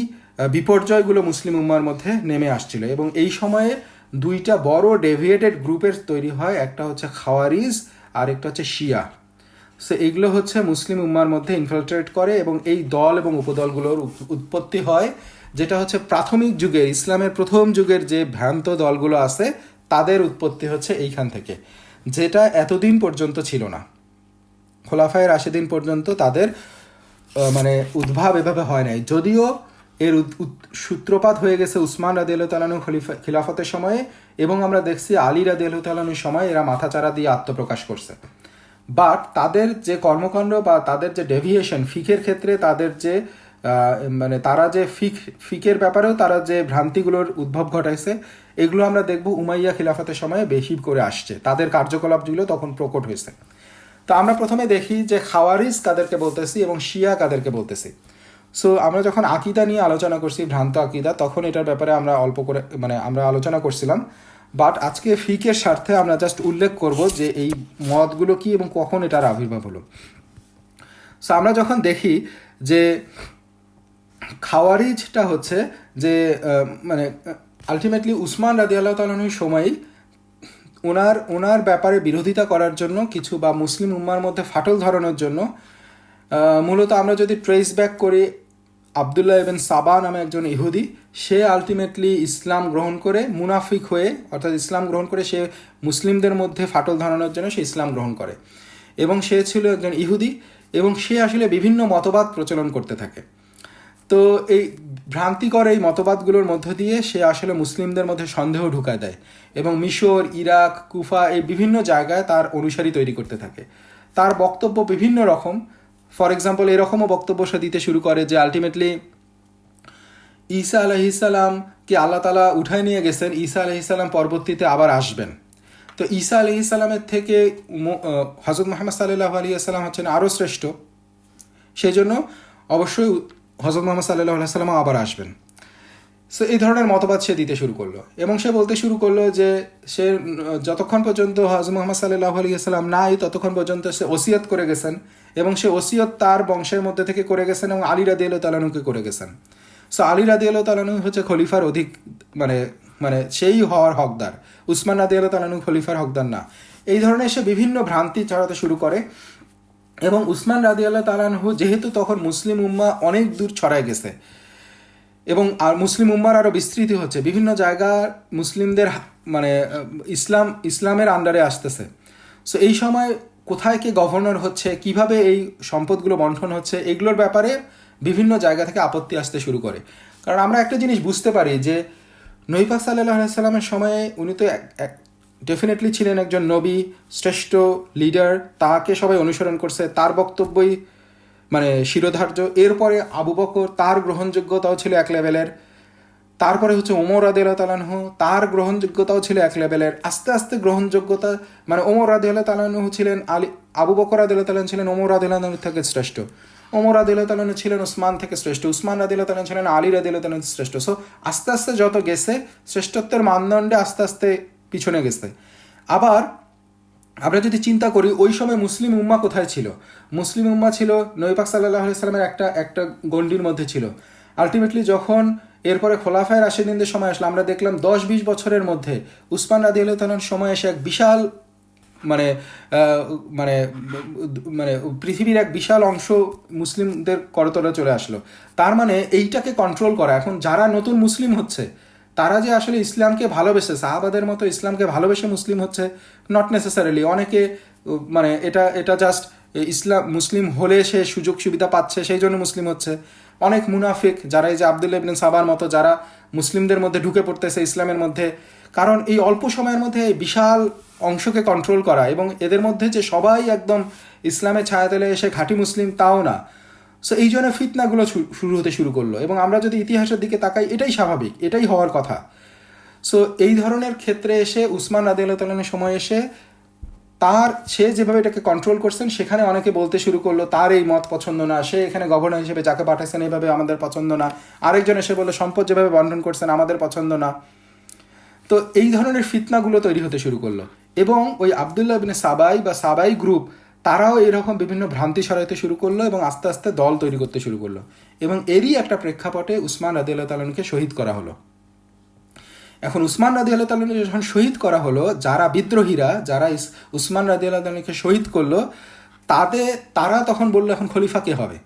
বিপর্যয়গুলো মুসলিম উম্মার মধ্যে নেমে আসছিল। এবং এই সময়ে দুইটা বড় ডেভিয়েটেড গ্রুপের তৈরি হয়, একটা হচ্ছে খাওয়ারিজ আর একটা হচ্ছে শিয়া। সো এইগুলো হচ্ছে মুসলিম উম্মার মধ্যে ইনফিলট্রেট করে এবং এই দল এবং উপদলগুলোর উৎপত্তি হয়, যেটা হচ্ছে প্রাথমিক যুগের ইসলামের প্রথম যুগের যে ভ্রান্ত দলগুলো আছে তাদের উৎপত্তি হচ্ছে এইখান থেকে, যেটা এতদিন পর্যন্ত ছিল না। খোলাফায়ে রাশেদিন পর্যন্ত তাদের মানে উদ্ভাব এভাবে হয় নাই, যদিও এর সূত্রপাত হয়ে গেছে উসমান রাদিয়াল্লাহু তাআলা আনহু খিলাফতের সময়ে এবং আমরা দেখছি আলী রাদিয়াল্লাহু তাআলা আনহুর সময় এরা মাথাচাড়া দিয়ে আত্মপ্রকাশ করছে। বাট তাদের যে কর্মকাণ্ড বা তাদের যে ডেভিয়েশন ফিকের ক্ষেত্রে, তাদের যে মানে তারা যে ফিকের ব্যাপারেও তারা যে ভ্রান্তিগুলোর উদ্ভব ঘটাইছে, এগুলো আমরা দেখব উমাইয়া খিলাফতের সময়ে বেশি করে আসছে, তাদের কার্যকলাপগুলো তখন প্রকট হয়েছে। তো আমরা প্রথমে দেখি যে খাওয়ারিজ কাদেরকে বলতেছি এবং শিয়া কাদেরকে বলতেছি। সো আমরা যখন আকিদা নিয়ে আলোচনা করছি, ভ্রান্ত আকিদা, তখন এটার ব্যাপারে আমরা অল্প করে আমরা আলোচনা করছিলাম। বাট আজকে ফিকের স্বার্থে আমরা জাস্ট উল্লেখ করব যে এই মতগুলো কি এবং কখন এটার আবির্ভাব হলো। সো আমরা যখন দেখি যে খাওয়ারিজটা হচ্ছে যে মানে আলটিমেটলি উসমান রাদিয়াল্লাহু তাআলা আনহুর সময়ই ওনার ব্যাপারে বিরোধিতা করার জন্য কিছু বা মুসলিম উম্মার মধ্যে ফাটল ধরানোর জন্য মূলত আমরা যদি ট্রেস ব্যাক করি, আবদুল্লাহ ইবনে সাবা নামে একজন ইহুদি, সে আলটিমেটলি ইসলাম গ্রহণ করে মুনাফিক হয়ে, অর্থাৎ ইসলাম গ্রহণ করে সে মুসলিমদের মধ্যে ফাটল ধরানোর জন্য সে ইসলাম গ্রহণ করে এবং সে ছিল একজন ইহুদি, এবং সে আসলে বিভিন্ন মতবাদ প্রচলন করতে থাকে। তো এই ভ্রান্তিকর এই মতবাদগুলোর মধ্য দিয়ে সে আসলে মুসলিমদের মধ্যে সন্দেহ ঢুকায় দেয়, এবং মিশর, ইরাক, কুফা এই বিভিন্ন জায়গায় তার অনুসারী তৈরি করতে থাকে। তার বক্তব্য বিভিন্ন রকম। ফর এক্সাম্পল, এরকমও বক্তব্য সে দিতে শুরু করে যে আলটিমেটলি ঈসা আলাইহিসসালামকে আল্লাহ তাআলা উঠায় নিয়ে গেছেন, ঈসা আলাইহিসসালাম পরবর্তীতে আবার আসবেন। তো ঈসা আলাইহিসসালামের থেকে হযরত মুহাম্মদ সাল্লাল্লাহু আলাইহি ওয়াসাল্লাম হচ্ছেন আরও শ্রেষ্ঠ, সেই জন্য অবশ্যই হযরত মুহাম্মদ সাল্লাল্লাহু আলাইহি ওয়াসাল্লাম আবার আসবেন। সো এই ধরনের মতবাদ সে দিতে শুরু করলো, এবং সে বলতে শুরু করলো যে সে যতক্ষণ পর্যন্ত হযরত মুহাম্মদ সাল্লাল্লাহু আলাইহি ওয়াসাল্লাম নাই, ততক্ষণ পর্যন্ত সে ওসিয়ত করে গেছেন, এবং সে ওসিয়ত তার বংশের মধ্যে থেকে করে গেছেন এবং আলী রাদিয়াল্লাহু তাআলা আনহুকে করে গেছেন। সো আলী রাদিয়াল্লাহু তাআলা আনহু হচ্ছে খলিফার অধিক মানে মানে সেই হওয়ার হকদার, উসমান রাদিয়াল্লাহু তাআলা আনহু খলিফার হকদার না। এই ধরনের সে বিভিন্ন ভ্রান্তি ছড়াতে শুরু করে, এবং উসমান রাদিয়াল্লাহু তাআলা আনহু যেহেতু তখন মুসলিম উম্মাহ অনেক দূর ছড়ায় গেছে, এবং আর মুসলিম উম্মার আরও বিস্তৃতি হচ্ছে, বিভিন্ন জায়গা মুসলিমদের মানে ইসলামের আন্ডারে আসতেছে। সো এই সময় কোথায় কে গভর্নর হচ্ছে, কিভাবে এই সম্পদগুলো বন্টন হচ্ছে, এগুলোর ব্যাপারে বিভিন্ন জায়গা থেকে আপত্তি আসতে শুরু করে। কারণ আমরা একটা জিনিস বুঝতে পারি যে নবী পাক সাল্লাল্লাহু আলাইহি সাল্লামের সময়ে উনি তো ডেফিনেটলি ছিলেন একজন নবী, শ্রেষ্ঠ লিডার, তাকে সবাই অনুসরণ করছে, তার বক্তব্যই মানে শিরোধার্য। এরপরে আবু বকর, তার গ্রহণযোগ্যতাও ছিল এক লেভেলের। তারপরে হচ্ছে ওমর রাদিয়াল্লাহু তাআলা আনহু, তার গ্রহণযোগ্যতাও ছিল এক লেভেলের। আস্তে আস্তে গ্রহণযোগ্যতা মানে ওমর রাদিয়াল্লাহু তাআলা আনহু ছিলেন আবু বকর রাদিয়াল্লাহু তাআলা ছিলেন ওমর রাদিয়াল্লাহু তাআলা থেকে শ্রেষ্ঠ, ওমর রাদিয়াল্লাহু তাআলা ছিলেন উসমান থেকে শ্রেষ্ঠ, উসমান রাদিয়াল্লাহু তাআলা ছিলেন আলী রাদিয়াল্লাহু তাআলা শ্রেষ্ঠ। সো আস্তে আস্তে যত গেছে শ্রেষ্ঠত্বের মানদণ্ডে আস্তে আস্তে পিছনে গেছে। আবার আমরা যদি চিন্তা করি ওই সময় মুসলিম উম্মা কোথায় ছিল, মুসলিম উম্মা ছিল নবী পাক সাল্লাল্লাহু আলাইহি সাল্লামের একটা গণ্ডির মধ্যে ছিল। আলটিমেটলি যখন এরপরে খোলাফায়ে রাশিদিনদের সময় আসলো, আমরা দেখলাম 10-20 বছরের মধ্যে উসমান রাদিয়াল্লাহু তাআলার সময় এসে এক বিশাল মানে মানে মানে পৃথিবীর এক বিশাল অংশ মুসলিমদের করতলে চলে আসলো। তার মানে এইটাকে কন্ট্রোল করা, এখন যারা নতুন মুসলিম হচ্ছে তারা যে আসলে ইসলামকে ভালোবেসে, সাহাবাদের মতো ইসলামকে ভালোবেসে মুসলিম হচ্ছে, নট নেসেসারিলি। অনেকে মানে এটা জাস্ট ইসলাম মুসলিম হলে সে সুযোগ সুবিধা পাচ্ছে সেই জন্য মুসলিম হচ্ছে। অনেক মুনাফিক যারা এই যে আব্দুল্লাহ ইবনে সাবার মতো যারা মুসলিমদের মধ্যে ঢুকে পড়তেছে ইসলামের মধ্যে, কারণ এই অল্প সময়ের মধ্যে এই বিশাল অংশকে কন্ট্রোল করা, এবং এদের মধ্যে যে সবাই একদম ইসলামের ছায়াতলে এসে খাঁটি মুসলিম তাও না। সো এই জন্য ফিতনাগুলো শুরু হতে শুরু করলো, এবং আমরা যদি ইতিহাসের দিকে তাকাই এটাই স্বাভাবিক, এটাই হওয়ার কথা। সো এই ধরনের ক্ষেত্রে এসে উসমান রাদিয়াল্লাহু তাআলার সময় এসে সে যেভাবে এটাকে কন্ট্রোল করছেন, সেখানে অনেকে বলতে শুরু করলো তার এই মত পছন্দ না, সে এখানে গভর্নর হিসেবে যাকে পাঠাচ্ছেন এইভাবে আমাদের পছন্দ না। আরেকজন এসে বললো সম্পদ যেভাবে বন্টন করছেন আমাদের পছন্দ না। তো এই ধরনের ফিতনাগুলো তৈরি হতে শুরু করলো, এবং ওই আব্দুল্লাহ ইবনে সাবাই বা সাবাই গ্রুপ তারাও এরকম বিভিন্ন ভ্রান্তি ছড়াইতে শুরু করলো, এবং আস্তে আস্তে দল তৈরি করতে শুরু করলো, এবং এরই একটা প্রেক্ষাপটে উসমান রাদিয়াল্লাহু তাআলাকে শহীদ করা হলো। এখন উসমান রাদিয়াল্লাহু তাআলাকে যখন শহীদ করা হলো, যারা বিদ্রোহীরা যারা উসমান রাদিয়াল্লাহু তাআলাকে শহীদ করলো তারা তখন বললো এখন খলিফা কে হবে।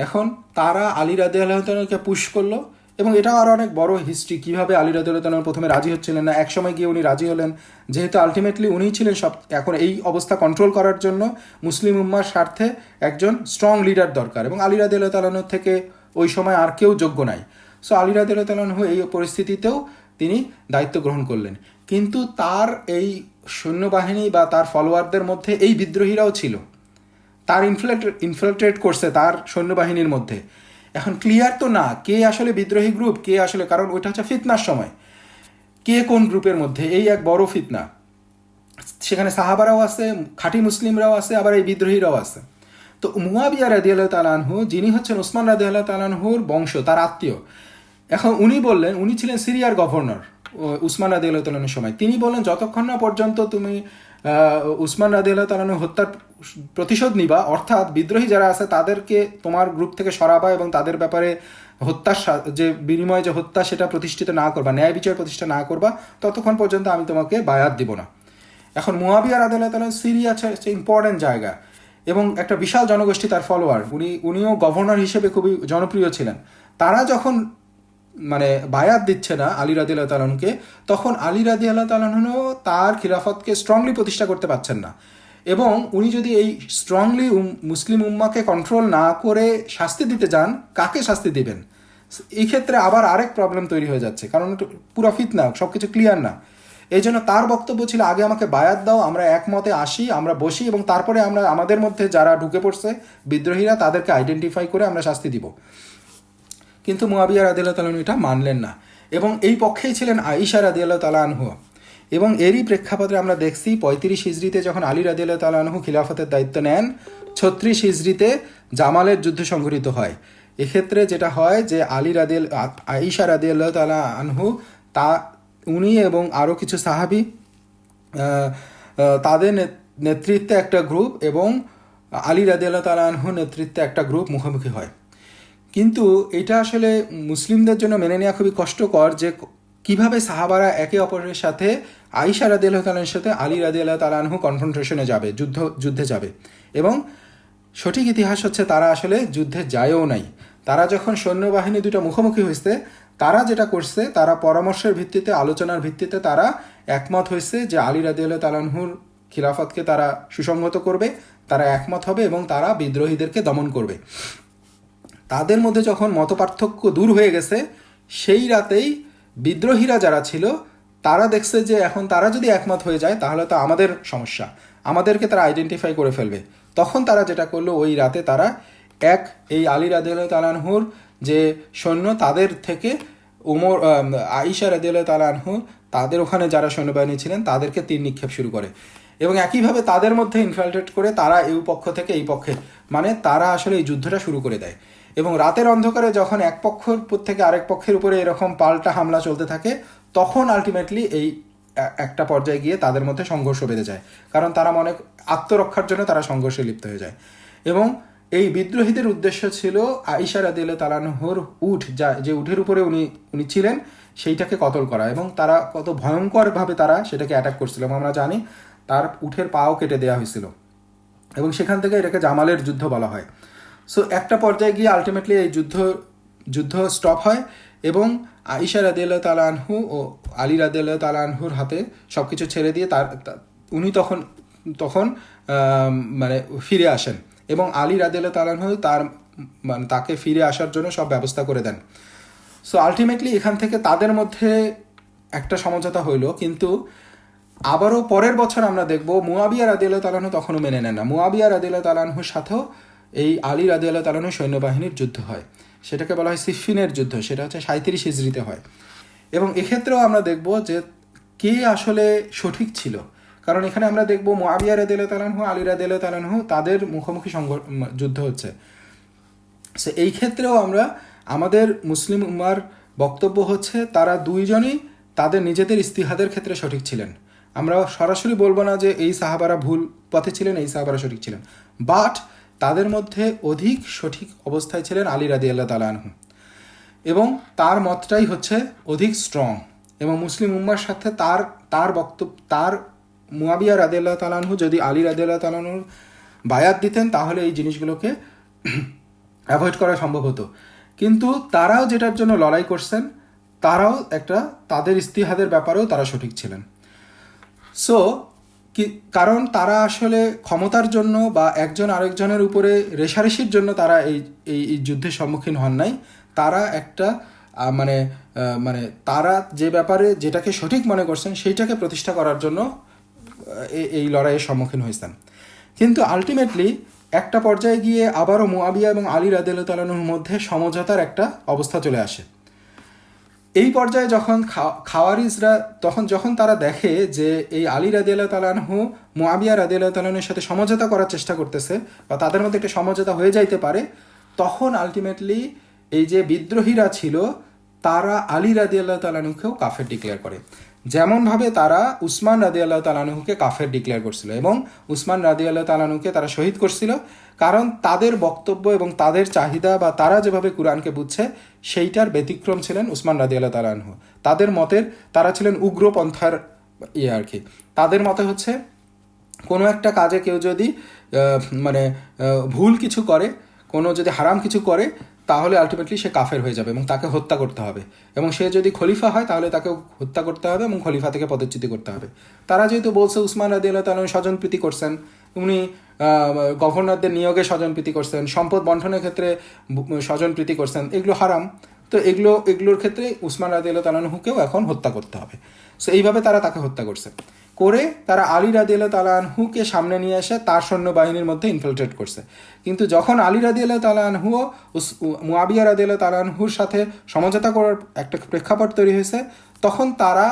এখন তারা আলী রাদিয়াল্লাহু তাআলাকে পুশ করলো, এবং এটা আরও অনেক বড় হিস্ট্রি, কীভাবে আলী রাদিয়াল্লাহু তাআলা প্রথমে রাজি হচ্ছিলেন না, একসময় গিয়ে উনি রাজি হলেন, যেহেতু আলটিমেটলি উনিই ছিলেন এখন এই অবস্থা কন্ট্রোল করার জন্য মুসলিম উম্মার স্বার্থে একজন স্ট্রং লিডার দরকার, এবং আলী রাদিয়াল্লাহু তাআলা থেকে ওই সময় আর কেউ যোগ্য নাই। সো আলী রাদিয়াল্লাহু তাআলা এই পরিস্থিতিতেও তিনি দায়িত্ব গ্রহণ করলেন, কিন্তু তার এই সৈন্যবাহিনী বা তার ফলোয়ারদের মধ্যে এই বিদ্রোহীরাও ছিল, তার ইনফিল্ট্রেট করছে তার সৈন্যবাহিনীর মধ্যে। এখন ক্লিয়ার তো না কে আসলে বিদ্রোহী গ্রুপ, কে আসলে, কারণ ওইটা হচ্ছে ফিতনার সময়, কে কোন গ্রুপের মধ্যে, এই এক বড় ফিতনা। সেখানে সাহাবারাও আছে, খাঁটি মুসলিমরাও আছে, আবার এই বিদ্রোহীরাও আছে। তো মুয়াবিয়া রাদিয়াল্লাহু তাআলা আনহু, যিনি হচ্ছেন উসমান রাদিয়াল্লাহু তাআলা আনহুর বংশ, তার আত্মীয়, এখন উনি বললেন, উনি ছিলেন সিরিয়ার গভর্নর উসমান রাদিয়াল্লাহু তাআলা আনহুর সময়, তিনি বললেন যতক্ষণ না পর্যন্ত তুমি উসমান রাদিয়াল্লাহু তাআলা আনহু হত্যার প্রতিশোধ নিবা, অর্থাৎ বিদ্রোহী যারা আছে তাদেরকে তোমার গ্রুপ থেকে সরাবা, এবং তাদের ব্যাপারে হত্যার যে বিনিময়ে যে হত্যা সেটা প্রতিষ্ঠিত না করবা, ন্যায় বিচার প্রতিষ্ঠা না করবা, ততক্ষণ পর্যন্ত আমি তোমাকে বায়াত দিব না। এখন মুয়াবিয়া রাদিয়াল্লাহু তাআলা, সিরিয়া হচ্ছে ইম্পর্টেন্ট জায়গা, এবং একটা বিশাল জনগোষ্ঠী তার ফলোয়ার, উনিও গভর্নর হিসেবে খুবই জনপ্রিয় ছিলেন। তারা যখন মানে বায়াত দিচ্ছে না আলী রাদিয়াল্লাহু তাআলাকে, তখন আলী রাদিয়াল্লাহু তাআলা তার খিলাফতকে স্ট্রংলি প্রতিষ্ঠা করতে পারছেন না, এবং উনি যদি এই স্ট্রংলি মুসলিম উম্মাকে কন্ট্রোল না করে শাস্তি দিতে যান, কাকে শাস্তি দিবেন? এই ক্ষেত্রে আবার আরেক প্রবলেম তৈরি হয়ে যাচ্ছে, কারণ পুরো ফিতনা, সব কিছু ক্লিয়ার না। এই জন্য তার বক্তব্য ছিল আগে আমাকে বায়াত দাও, আমরা একমতে আসি, আমরা বসি, এবং তারপরে আমরা আমাদের মধ্যে যারা ঢুকে পড়ছে বিদ্রোহীরা তাদেরকে আইডেন্টিফাই করে আমরা শাস্তি দিব। কিন্তু মুয়াবিয়া রাদিয়াল্লাহু তাআলা আনহু এটা মানলেন না, এবং এই পক্ষেই ছিলেন আয়েশা রাদিয়াল্লাহু তাআলা আনহু। এবং এরই প্রেক্ষাপটে আমরা দেখছি 35 হিজরিতে যখন আলী রাদিয়াল্লাহু তাআলা আনহু খিলাফতের দায়িত্ব নেন, 36 হিজরিতে জামালের যুদ্ধ সংঘটিত হয়। এক্ষেত্রে যেটা হয় যে আয়েশা রাদিয়াল্লাহু তাআলা আনহু উনি এবং আরও কিছু সাহাবী তাদের নেতৃত্বে একটা গ্রুপ এবং আলী রাদিয়াল্লাহু তাআলা আনহু নেতৃত্বে একটা গ্রুপ মুখোমুখি হয়। কিন্তু এটা আসলে মুসলিমদের জন্য মেনে নেওয়া খুবই কষ্টকর যে কিভাবে সাহাবারা একে অপরের সাথে আয়েশা রাদিয়াল্লাহু তাআলার সাথে আলী রাদিয়াল্লাহু তাআলা আনহু কনফ্রন্টেশনে যাবে, যুদ্ধে যাবে। এবং সঠিক ইতিহাস হচ্ছে তারা আসলে যুদ্ধে যায়ও নাই। তারা যখন সৈন্যবাহিনী দুটো মুখোমুখি হয়েছে, তারা যেটা করছে, তারা পরামর্শের ভিত্তিতে, আলোচনার ভিত্তিতে তারা একমত হয়েছে যে আলী রাদিয়াল্লাহু তাআলা আনহুর খিলাফতকে তারা সুসংহত করবে, তারা একমত হবে এবং তারা বিদ্রোহীদেরকে দমন করবে। তাদের মধ্যে যখন মতপার্থক্য দূর হয়ে গেছে, সেই রাতেই বিদ্রোহীরা যারা ছিল তারা দেখছে যে এখন তারা যদি একমত হয়ে যায় তাহলে তো আমাদের সমস্যা, আমাদেরকে তারা আইডেন্টিফাই করে ফেলবে। তখন তারা যেটা করলো, ওই রাতে তারা এই আলী রাদিয়াল্লাহু তাআলা আনহুর যে সৈন্য, তাদের থেকে আয়েশা রাদিয়াল্লাহু তাআলা আনহু তাদের ওখানে যারা সৈন্যবাহিনী ছিলেন তাদেরকে তীর নিক্ষেপ শুরু করে, এবং একইভাবে তাদের মধ্যে ইনফিলট্রেট করে তারা এই পক্ষ থেকে এই পক্ষে, মানে তারা আসলে এই যুদ্ধটা শুরু করে দেয়। এবং রাতের অন্ধকারে যখন এক পক্ষের উপর থেকে আরেক পক্ষের উপরে এরকম পাল্টা হামলা চলতে থাকে, তখন আলটিমেটলি এই একটা পর্যায়ে গিয়ে তাদের মধ্যে সংঘর্ষ বেঁধে যায়, কারণ তারা আত্মরক্ষার জন্য তারা সংঘর্ষে লিপ্ত হয়ে যায়। এবং এই বিদ্রোহীদের উদ্দেশ্য ছিল আয়েশা রাদিয়াল্লাহু তাআলা আনহুর উট, যে উটের উপরে উনি ছিলেন, সেইটাকে কতল করা। এবং তারা কত ভয়ঙ্করভাবে তারা সেটাকে অ্যাটাক করছিল, এবং আমরা জানি তার উটের পাও কেটে দেওয়া হয়েছিল, এবং সেখান থেকে এটাকে জামালের যুদ্ধ বলা হয়। সো একটা পর্যায়ে গিয়ে আলটিমেটলি এই যুদ্ধ স্টপ হয়, এবং আয়েশা রাদিয়াল্লাহু তাআলা আনহু ও আলী রাদিয়াল্লাহু তাআলা আনহুর হাতে সব কিছু ছেড়ে দিয়ে উনি তখন মানে ফিরে আসেন, এবং আলী রাদিয়াল্লাহু তাআলা আনহু তাকে ফিরে আসার জন্য সব ব্যবস্থা করে দেন। সো আলটিমেটলি এখান থেকে তাদের মধ্যে একটা সমঝোতা হইল। কিন্তু আবারও পরের বছর আমরা দেখব মুয়াবিয়া রাদিয়াল্লাহু তাআলা আনহু তখনও মেনে নেন না। মুয়াবিয়া রাদিয়াল্লাহু তাআলা আনহুর সাথেও এই আলী রাদিয়াল্লাহু তাআলা আনহু সৈন্যবাহিনীর যুদ্ধ হয়, সেটাকে বলা হয় সিফিনের যুদ্ধ, সেটা হচ্ছে 37 হিজরিতে হয়। এবং এক্ষেত্রেও আমরা দেখব যে কে আসলে সঠিক ছিল, কারণ এখানে আমরা দেখব মুয়াবিয়া রাদিয়াল্লাহু তাআলা আনহু, আলী রাদিয়াল্লাহু তাআলা আনহু তাদের মুখোমুখি যুদ্ধ হচ্ছে। সো এই ক্ষেত্রেও আমাদের মুসলিম উম্মার বক্তব্য হচ্ছে তারা দুইজনই তাদের নিজেদের ইস্তিহাদের ক্ষেত্রে সঠিক ছিলেন। আমরা সরাসরি বলবো না যে এই সাহাবারা ভুল পথে ছিলেন, এই সাহাবারা সঠিক ছিলেন, বাট তাদের মধ্যে অধিক সঠিক অবস্থায় ছিলেন আলী রাদিয়াল্লাহু তাআলা আনহু, এবং তার মতটাই হচ্ছে অধিক স্ট্রং। এবং মুসলিম উম্মার সাথে তার বক্তব্য, তার মুয়াবিয়া রাদিয়াল্লাহু তাআলা আনহু যদি আলী রাদিয়াল্লাহু তাআলা আনহুর বায়াত দিতেন তাহলে এই জিনিসগুলোকে অ্যাভয়েড করা সম্ভব হতো। কিন্তু তারাও যেটার জন্য লড়াই করছেন, তারাও তাদের ইস্তিহাদের ব্যাপারেও তারা সঠিক ছিলেন। সো কারণ তারা আসলে ক্ষমতার জন্য বা একজন আরেকজনের উপরে রেশারেশির জন্য তারা এই যুদ্ধের সম্মুখীন হন নাই। তারা মানে তারা যে ব্যাপারে যেটাকে সঠিক মনে করছেন সেইটাকে প্রতিষ্ঠা করার জন্য এই লড়াইয়ের সম্মুখীন হয়েছেন। কিন্তু আলটিমেটলি একটা পর্যায়ে গিয়ে আবারও মুয়াবিয়া এবং আলী রাদিয়াল্লাহু তাআলা আনহুর মধ্যে সমঝোতার একটা অবস্থা চলে আসে। এই পর্যায়ে যখন খাওয়ারিজরা যখন তারা দেখে যে এই আলী রাদিয়াল্লাহু তাআলা আনহু মুয়াবিয়া রাদিয়াল্লাহু তাআলা আনহুর সাথে সমঝোতা করার চেষ্টা করতেছে বা তাদের মধ্যে একটা সমঝোতা হয়ে যাইতে পারে, তখন আলটিমেটলি এই যে বিদ্রোহীরা ছিল তারা আলী রাদিয়াল্লাহু তাআলা আনহুকেও কাফের ডিক্লেয়ার করে, যেমনভাবে তারা উসমান রাদিয়াল্লাহু তাআলা আনহুকে কাফের ডিক্লেয়ার করছিল এবং উসমান রাদিয়াল্লাহু তাআলা আনহুকে তারা শহীদ করছিল। কারণ তাদের বক্তব্য এবং তাদের চাহিদা বা তারা যেভাবে কুরআনকে বুঝছে সেইটার ব্যতিক্রম ছিলেন উসমান রাদিয়াল্লাহু তাআলা আনহু। তাদের মতের তারা ছিলেন উগ্রপন্থার আর কি। তাদের মতে হচ্ছে কোনো একটা কাজে কেউ যদি ভুল কিছু করে, কোনো যদি হারাম কিছু করে, তাহলে আলটিমেটলি সে কাফের হয়ে যাবে এবং তাকে হত্যা করতে হবে, এবং সে যদি খলিফা হয় তাহলে তাকে হত্যা করতে হবে এবং খলিফা থেকে পদচ্যুতি করতে হবে। তারা যেহেতু বলছে উসমান রাদিয়াল্লাহু তাআলা স্বজনপ্রীতি করছেন উনি গভর্নরদের নিয়োগে স্বজনপ্রীতি করছেন, সম্পদ বন্টনের ক্ষেত্রে স্বজনপ্রীতি করছেন, এগুলো হারাম। তো এগুলোর ক্ষেত্রে উসমান রাদিয়াল্লাহু তাআলা আনহুকেও এখন হত্যা করতে হবে। সো এইভাবে তারা তাকে হত্যা করছে, করে তারা আলী রাদিয়াল্লাহু তাআলা আনহুকে সামনে নিয়ে এসে তার সৈন্যবাহিনীর মধ্যে ইনফিলট্রেট করছে। কিন্তু যখন আলী রাদিয়াল্লাহু তাআলা আনহুও মুআবিয়া রাদিয়াল্লাহু তাআলা আনহুর সাথে সমঝোতা করার একটা প্রেক্ষাপট তৈরি হয়েছে, তখন তারা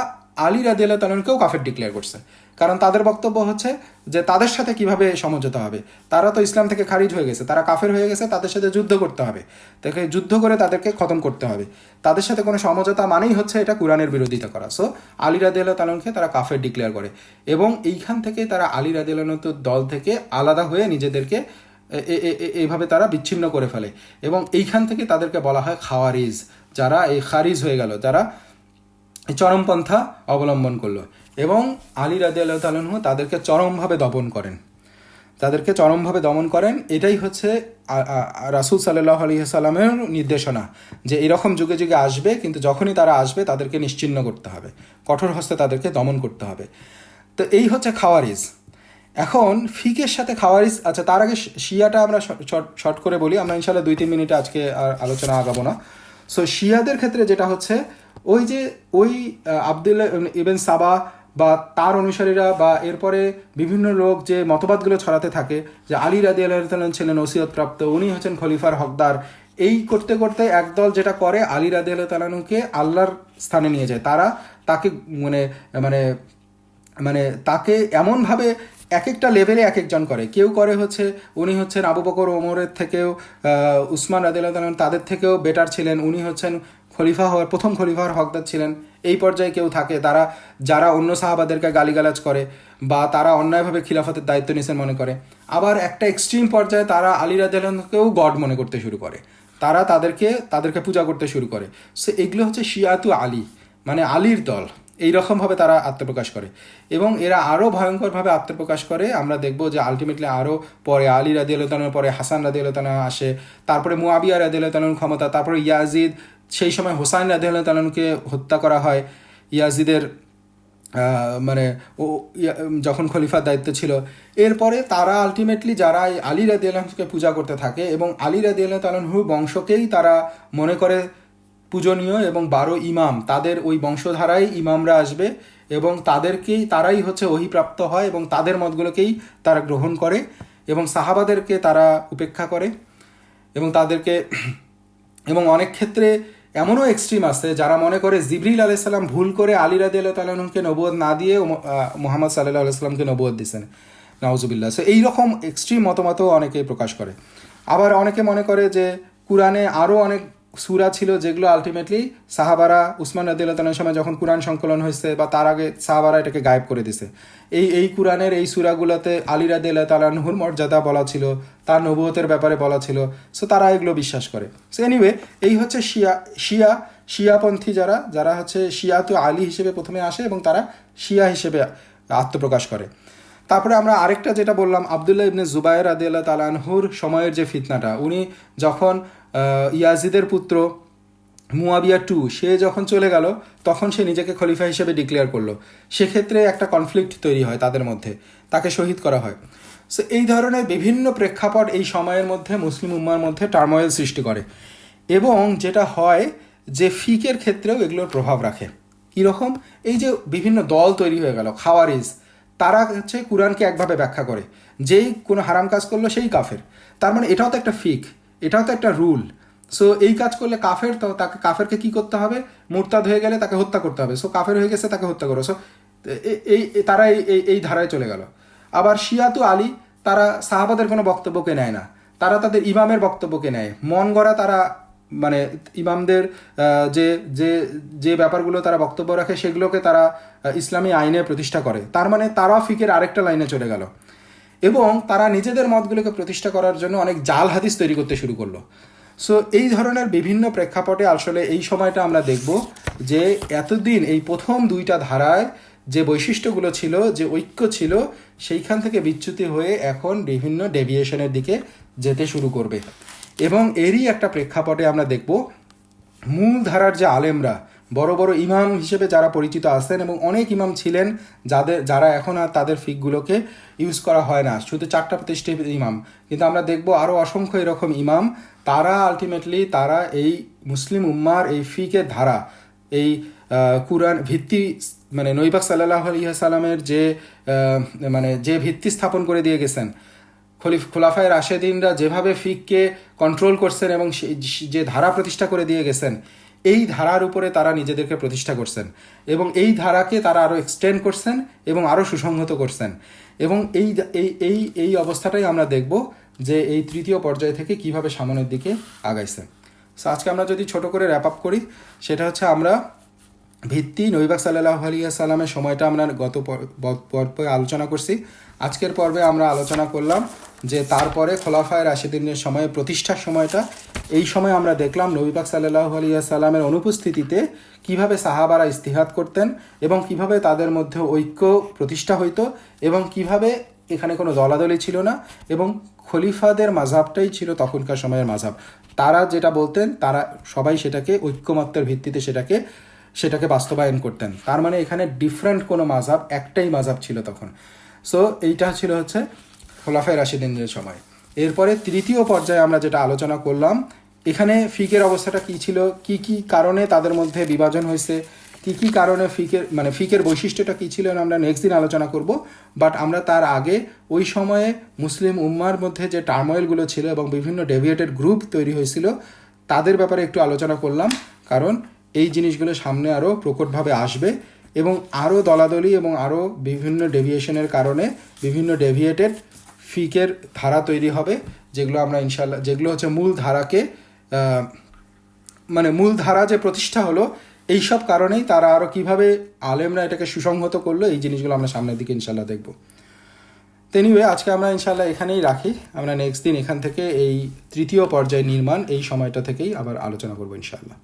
আলী রাদিয়াল্লাহু তাআলা আনহুকেও কাফের ডিক্লেয়ার করছে। কারণ তাদের বক্তব্য হচ্ছে যে তাদের সাথে কিভাবে সমঝোতা হবে, তারা তো ইসলাম থেকে খারিজ হয়ে গেছে, তারা কাফের হয়ে গেছে, তাদের সাথে যুদ্ধ করতে হবে, তাকে যুদ্ধ করে তাদেরকে খতম করতে হবে। তাদের সাথে কোনো সমঝোতা মানেই হচ্ছে এটা কোরআনের বিরোধিতা করা। সো আলী রাদিয়াল্লাহু তাআলা আনহুকে তারা কাফের ডিক্লেয়ার করে, এবং এইখান থেকে তারা আলী রাদিয়াল্লাহু আনহুর দল থেকে আলাদা হয়ে নিজেদেরকে এইভাবে তারা বিচ্ছিন্ন করে ফেলে, এবং এইখান থেকে তাদেরকে বলা হয় খাওয়ারিজ, যারা এই খারিজ হয়ে গেল, যারা চরমপন্থা অবলম্বন করলো। এবং আলী রাদিয়াল্লাহু তাআলা আনহু তাদেরকে চরমভাবে দমন করেন। এটাই হচ্ছে রাসূল সাল্লাল্লাহু আলাইহি সাল্লামের নির্দেশনা, যে এরকম যুগে যুগে আসবে, কিন্তু যখনই তারা আসবে তাদেরকে নিশ্চিহ্ন করতে হবে, কঠোর হস্তে তাদেরকে দমন করতে হবে। তো এই হচ্ছে খাওয়ারিজ। এখন ফিকের সাথে খাওয়ারিজ, আচ্ছা তার আগে শিয়াটা আমরা শর্ট করে বলি, আমরা ইনশাআল্লাহ 2-3 মিনিটে আজকে আর আলোচনা আগাবো না। সো শিয়াদের ক্ষেত্রে যেটা হচ্ছে, ওই আবদুল্লাহ ইবনে সাবা বা তার অনুসারীরা বা এরপরে বিভিন্ন লোক যে মতবাদগুলো ছড়াতে থাকে যে আলী রাদিয়াল্লাহু তাআলা ছিলেন ওসিয়তপ্রাপ্ত, উনি হচ্ছেন খলিফার হকদার, এই করতে করতে একদল যেটা করে আলী রাদিয়াল্লাহু তাআলা আনহুকে আল্লাহর স্থানে নিয়ে যায়। তারা তাকে মানে মানে মানে তাকে এমনভাবে এক একটা লেভেলে এক একজন করে। কেউ করে হচ্ছে উনি হচ্ছেন আবু বকর ওমরের থেকেও, উসমান রাদিয়াল্লাহু তাআলা তাদের থেকেও বেটার ছিলেন, উনি হচ্ছেন প্রথম খলিফার হকদার ছিলেন। এই পর্যায়ে কেউ থাকে তারা যারা অন্য সাহাবাদেরকে গালিগালাজ করে বা তারা অন্যায়ভাবে খিলাফতের দায়িত্ব নিয়েছেন মনে করে। আবার একটা এক্সট্রিম পর্যায়ে তারা আলী রাদিয়াল্লাহু আনহুকেও গড মনে করতে শুরু করে, তারা তাদেরকে পূজা করতে শুরু করে। সো এগুলো হচ্ছে শিয়াতু আলী, মানে আলীর দল। এইরকমভাবে তারা আত্মপ্রকাশ করে, এবং এরা আরও ভয়ঙ্করভাবে আত্মপ্রকাশ করে। আমরা দেখব যে আলটিমেটলি আরও পরে আলী রাদিয়াল্লাহু তাআলার পরে হাসান রাদিয়াল্লাহু তাআলা আসে, তারপরে মুআবিয়া রাদিয়াল্লাহু তাআলার ক্ষমতা, তারপরে ইয়াজিদ, সেই সময় হোসাইন রাদিয়াল্লাহু তাআলাকে হত্যা করা হয় ইয়াজিদের যখন খলিফার দায়িত্ব ছিল। এরপরে তারা আলটিমেটলি যারা আলী রাদিয়াল্লাহু আনহুকে পূজা করতে থাকে, এবং আলী রাদিয়াল্লাহু তাআলা আনহুর বংশকেই তারা মনে করে পূজনীয়, এবং 12 ইমাম, তাদের ওই বংশধারায় ইমামরা আসবে, এবং তারাই হচ্ছে ওহীপ্রাপ্ত হয়, এবং তাদের মতগুলোকেই তারা গ্রহণ করে, এবং সাহাবাদেরকে তারা উপেক্ষা করে, এবং অনেক ক্ষেত্রে এমনও এক্সট্রিম আছে যারা মনে করে জিবরিল আলাইহিস সালাম ভুল করে আলী রাদিয়াল্লাহু তাআলা আনহুকে নবুয়ত না দিয়ে মুহাম্মদ সাল্লাল্লাহু আলাইহি সাল্লামকে নবুয়ত দিয়েছেন, নাউজুবিল্লাহ। সো এইরকম এক্সট্রিম মতও অনেকে প্রকাশ করে। আবার অনেকে মনে করে যে কুরআনে আরও অনেক সূরা ছিল যেগুলো আলটিমেটলি সাহাবারা উসমান রাদিয়াল্লাহু তাআলার সময় যখন কুরআন সংকলন হয়েছে বা তার আগে সাহাবারা এটাকে গায়েব করে দিছে। এই কুরআনের এই সূরাগুলোতে আলী রাদিয়াল্লাহু তাআলা আনহুর মর্যাদা বলা ছিল, তার নবুয়তের ব্যাপারে বলা ছিল। সো তারা এগুলো বিশ্বাস করে। সো এনিওয়ে, এই হচ্ছে শিয়াপন্থী যারা হচ্ছে শিয়াতু আলী হিসেবে প্রথমে আসে, এবং তারা শিয়া হিসেবে আত্মপ্রকাশ করে। তারপরে আমরা আরেকটা যেটা বললাম, আবদুল্লাহ ইবনে জুবায়ের রাদিয়াল্লাহু তাআলা আনহুর সময়ের যে ফিতনাটা, উনি যখন ইয়াজিদের পুত্র মুয়াবিয়া সে যখন চলে গেল, তখন সে নিজেকে খলিফা হিসেবে ডিক্লেয়ার করলো। সেক্ষেত্রে একটা কনফ্লিক্ট তৈরি হয় তাদের মধ্যে, তাকে শহীদ করা হয়। সো এই ধরনের বিভিন্ন প্রেক্ষাপট এই সময়ের মধ্যে মুসলিম উম্মার মধ্যে টার্ময়েল সৃষ্টি করে, এবং যেটা হয় যে ফিকের ক্ষেত্রেও এগুলোর প্রভাব রাখে। কীরকম? এই যে বিভিন্ন দল তৈরি হয়ে গেল, খাওয়ারিজ, তারা হচ্ছে কুরআনকে একভাবে ব্যাখ্যা করে, যেই কোনো হারাম কাজ করলো সেই কাফের। তার মানে এটাও তো একটা ফিক, এটাও তো একটা রুল। সো এই কাজ করলে কাফের, তো তাকে কাফেরকে কী করতে হবে? মুরতাদ হয়ে গেলে তাকে হত্যা করতে হবে। সো কাফের হয়ে গেছে, তাকে হত্যা করো। সো তারা এই ধারায় চলে গেল। আবার শিয়াতু আলী, তারা সাহাবাদের কোনো বক্তব্যকে নেয় না, তারা তাদের ইমামের বক্তব্যকে নেয়। মন গড়া তারা মানে ইমামদের যে যে যে ব্যাপারগুলো তারা বক্তব্য রাখে সেগুলোকে তারা ইসলামী আইনে প্রতিষ্ঠা করে। তার মানে তারা ফিকের আরেকটা লাইনে চলে গেল, এবং তারা নিজেদের মতগুলোকে প্রতিষ্ঠা করার জন্য অনেক জাল হাদিস তৈরি করতে শুরু করলো। সো এই ধরনের বিভিন্ন প্রেক্ষাপটে আসলে এই সময়টা আমরা দেখব যে এতদিন এই প্রথম দুইটা ধারায় যে বৈশিষ্ট্যগুলো ছিল, যে ঐক্য ছিল, সেইখান থেকে বিচ্যুতি হয়ে এখন বিভিন্ন ডেভিয়েশনের দিকে যেতে শুরু করবে। এবং এরই একটা প্রেক্ষাপটে আমরা দেখব মূল ধারার যে আলেমরা, বড় বড় ইমাম হিসেবে যারা পরিচিত আছেন এবং অনেক ইমাম ছিলেন যারা এখন আর তাদের ফিকগুলোকে ইউজ করা হয় না, শুধু 4টা প্রতিষ্ঠিত ইমাম। কিন্তু আমরা দেখব আরও অসংখ্য এরকম ইমাম, তারা আলটিমেটলি তারা এই মুসলিম উম্মার এই ফিকের ধারা, এই কুরআন ভিত্তি, মানে নবী পাক সাল্লাল্লাহু আলাইহি ওয়াসাল্লামের যে ভিত্তি স্থাপন করে দিয়ে গেছেন, খোলাফায়ে রাশেদিনরা যেভাবে ফিককে কন্ট্রোল করছেন এবং যে ধারা প্রতিষ্ঠা করে দিয়ে গেছেন, এই ধারার উপরে তারা নিজেদেরকে প্রতিষ্ঠা করছেন এবং এই ধারাকে তারা আরও এক্সটেন্ড করছেন এবং আরও সুসংহত করছেন। এবং এই এই এই এই অবস্থাটাই আমরা দেখব যে এই তৃতীয় পর্যায় থেকে কিভাবে সামনের দিকে আগাইছে। সো আজকে আমরা যদি ছোট করে র্যাপ আপ করি, সেটা হচ্ছে আমরা ভিত্তি নবী পাক সাল্লাল্লাহু আলাইহি ওয়াসাল্লামের সময়টা আমরা গত পর্বে আলোচনা করছি। আজকের পর্বে আমরা আলোচনা করলাম যে তারপরে খোলাফায়ে রাশিদিনের সময়ে, প্রতিষ্ঠার সময়টা, এই সময় আমরা দেখলাম নবী পাক সাল্লাল্লাহু আলাইহি ওয়াসাল্লামের অনুপস্থিতিতে কিভাবে সাহাবারা ইস্তিহাদ করতেন এবং কিভাবে তাদের মধ্যে ঐক্য প্রতিষ্ঠা হইতো এবং কিভাবে এখানে কোনো দলাদলি ছিল না এবং খলিফাদের মাযহাবটাই ছিল তখনকার সময়ের মাযহাব। তারা যেটা বলতেন তারা সবাই সেটাকে ঐক্যমত্যের ভিত্তিতে সেটাকে বাস্তবায়ন করতেন। তার মানে এখানে ডিফারেন্ট কোনো মাযহাব, একটাই মাযহাব ছিল তখন। সো এইটা ছিল হচ্ছে খোলাফায়ে রাশিদিনদের সময়। এরপরে তৃতীয় পর্যায়ে আমরা যেটা আলোচনা করলাম, এখানে ফিকের অবস্থাটা কী ছিল, কি কি কারণে তাদের মধ্যে বিভাজন হয়েছে, কি কি কারণে ফিকের বৈশিষ্ট্যটা কী ছিল, আমরা নেক্সট দিন আলোচনা করব। বাট আমরা তার আগে ওই সময়ে মুসলিম উম্মার মধ্যে যে টার্ময়েলগুলো ছিল এবং বিভিন্ন ডেভিয়েটেড গ্রুপ তৈরি হয়েছিল, তাদের ব্যাপারে একটু আলোচনা করলাম, কারণ এই জিনিসগুলো সামনে আরও প্রকটভাবে আসবে এবং আরও দলাদলি এবং আরও বিভিন্ন ডেভিয়েশনের কারণে বিভিন্ন ডেভিয়েটেড ফিকের ধারা তৈরি হবে, যেগুলো আমরা ইনশাল্লাহ, যেগুলো হচ্ছে মূল ধারাকে মূল ধারা যে প্রতিষ্ঠা হলো, এইসব কারণেই তারা আরও কীভাবে আলেমরা এটাকে সুসংহত করলো, এই জিনিসগুলো আমরা সামনের দিকে ইনশাল্লাহ দেখব। এনিওয়ে আজকে আমরা ইনশাল্লাহ এখানেই রাখি। আমরা নেক্সট দিন এখান থেকে এই তৃতীয় পর্যায়ে নির্মাণ, এই সময়টা থেকেই আবার আলোচনা করবো ইনশাল্লাহ।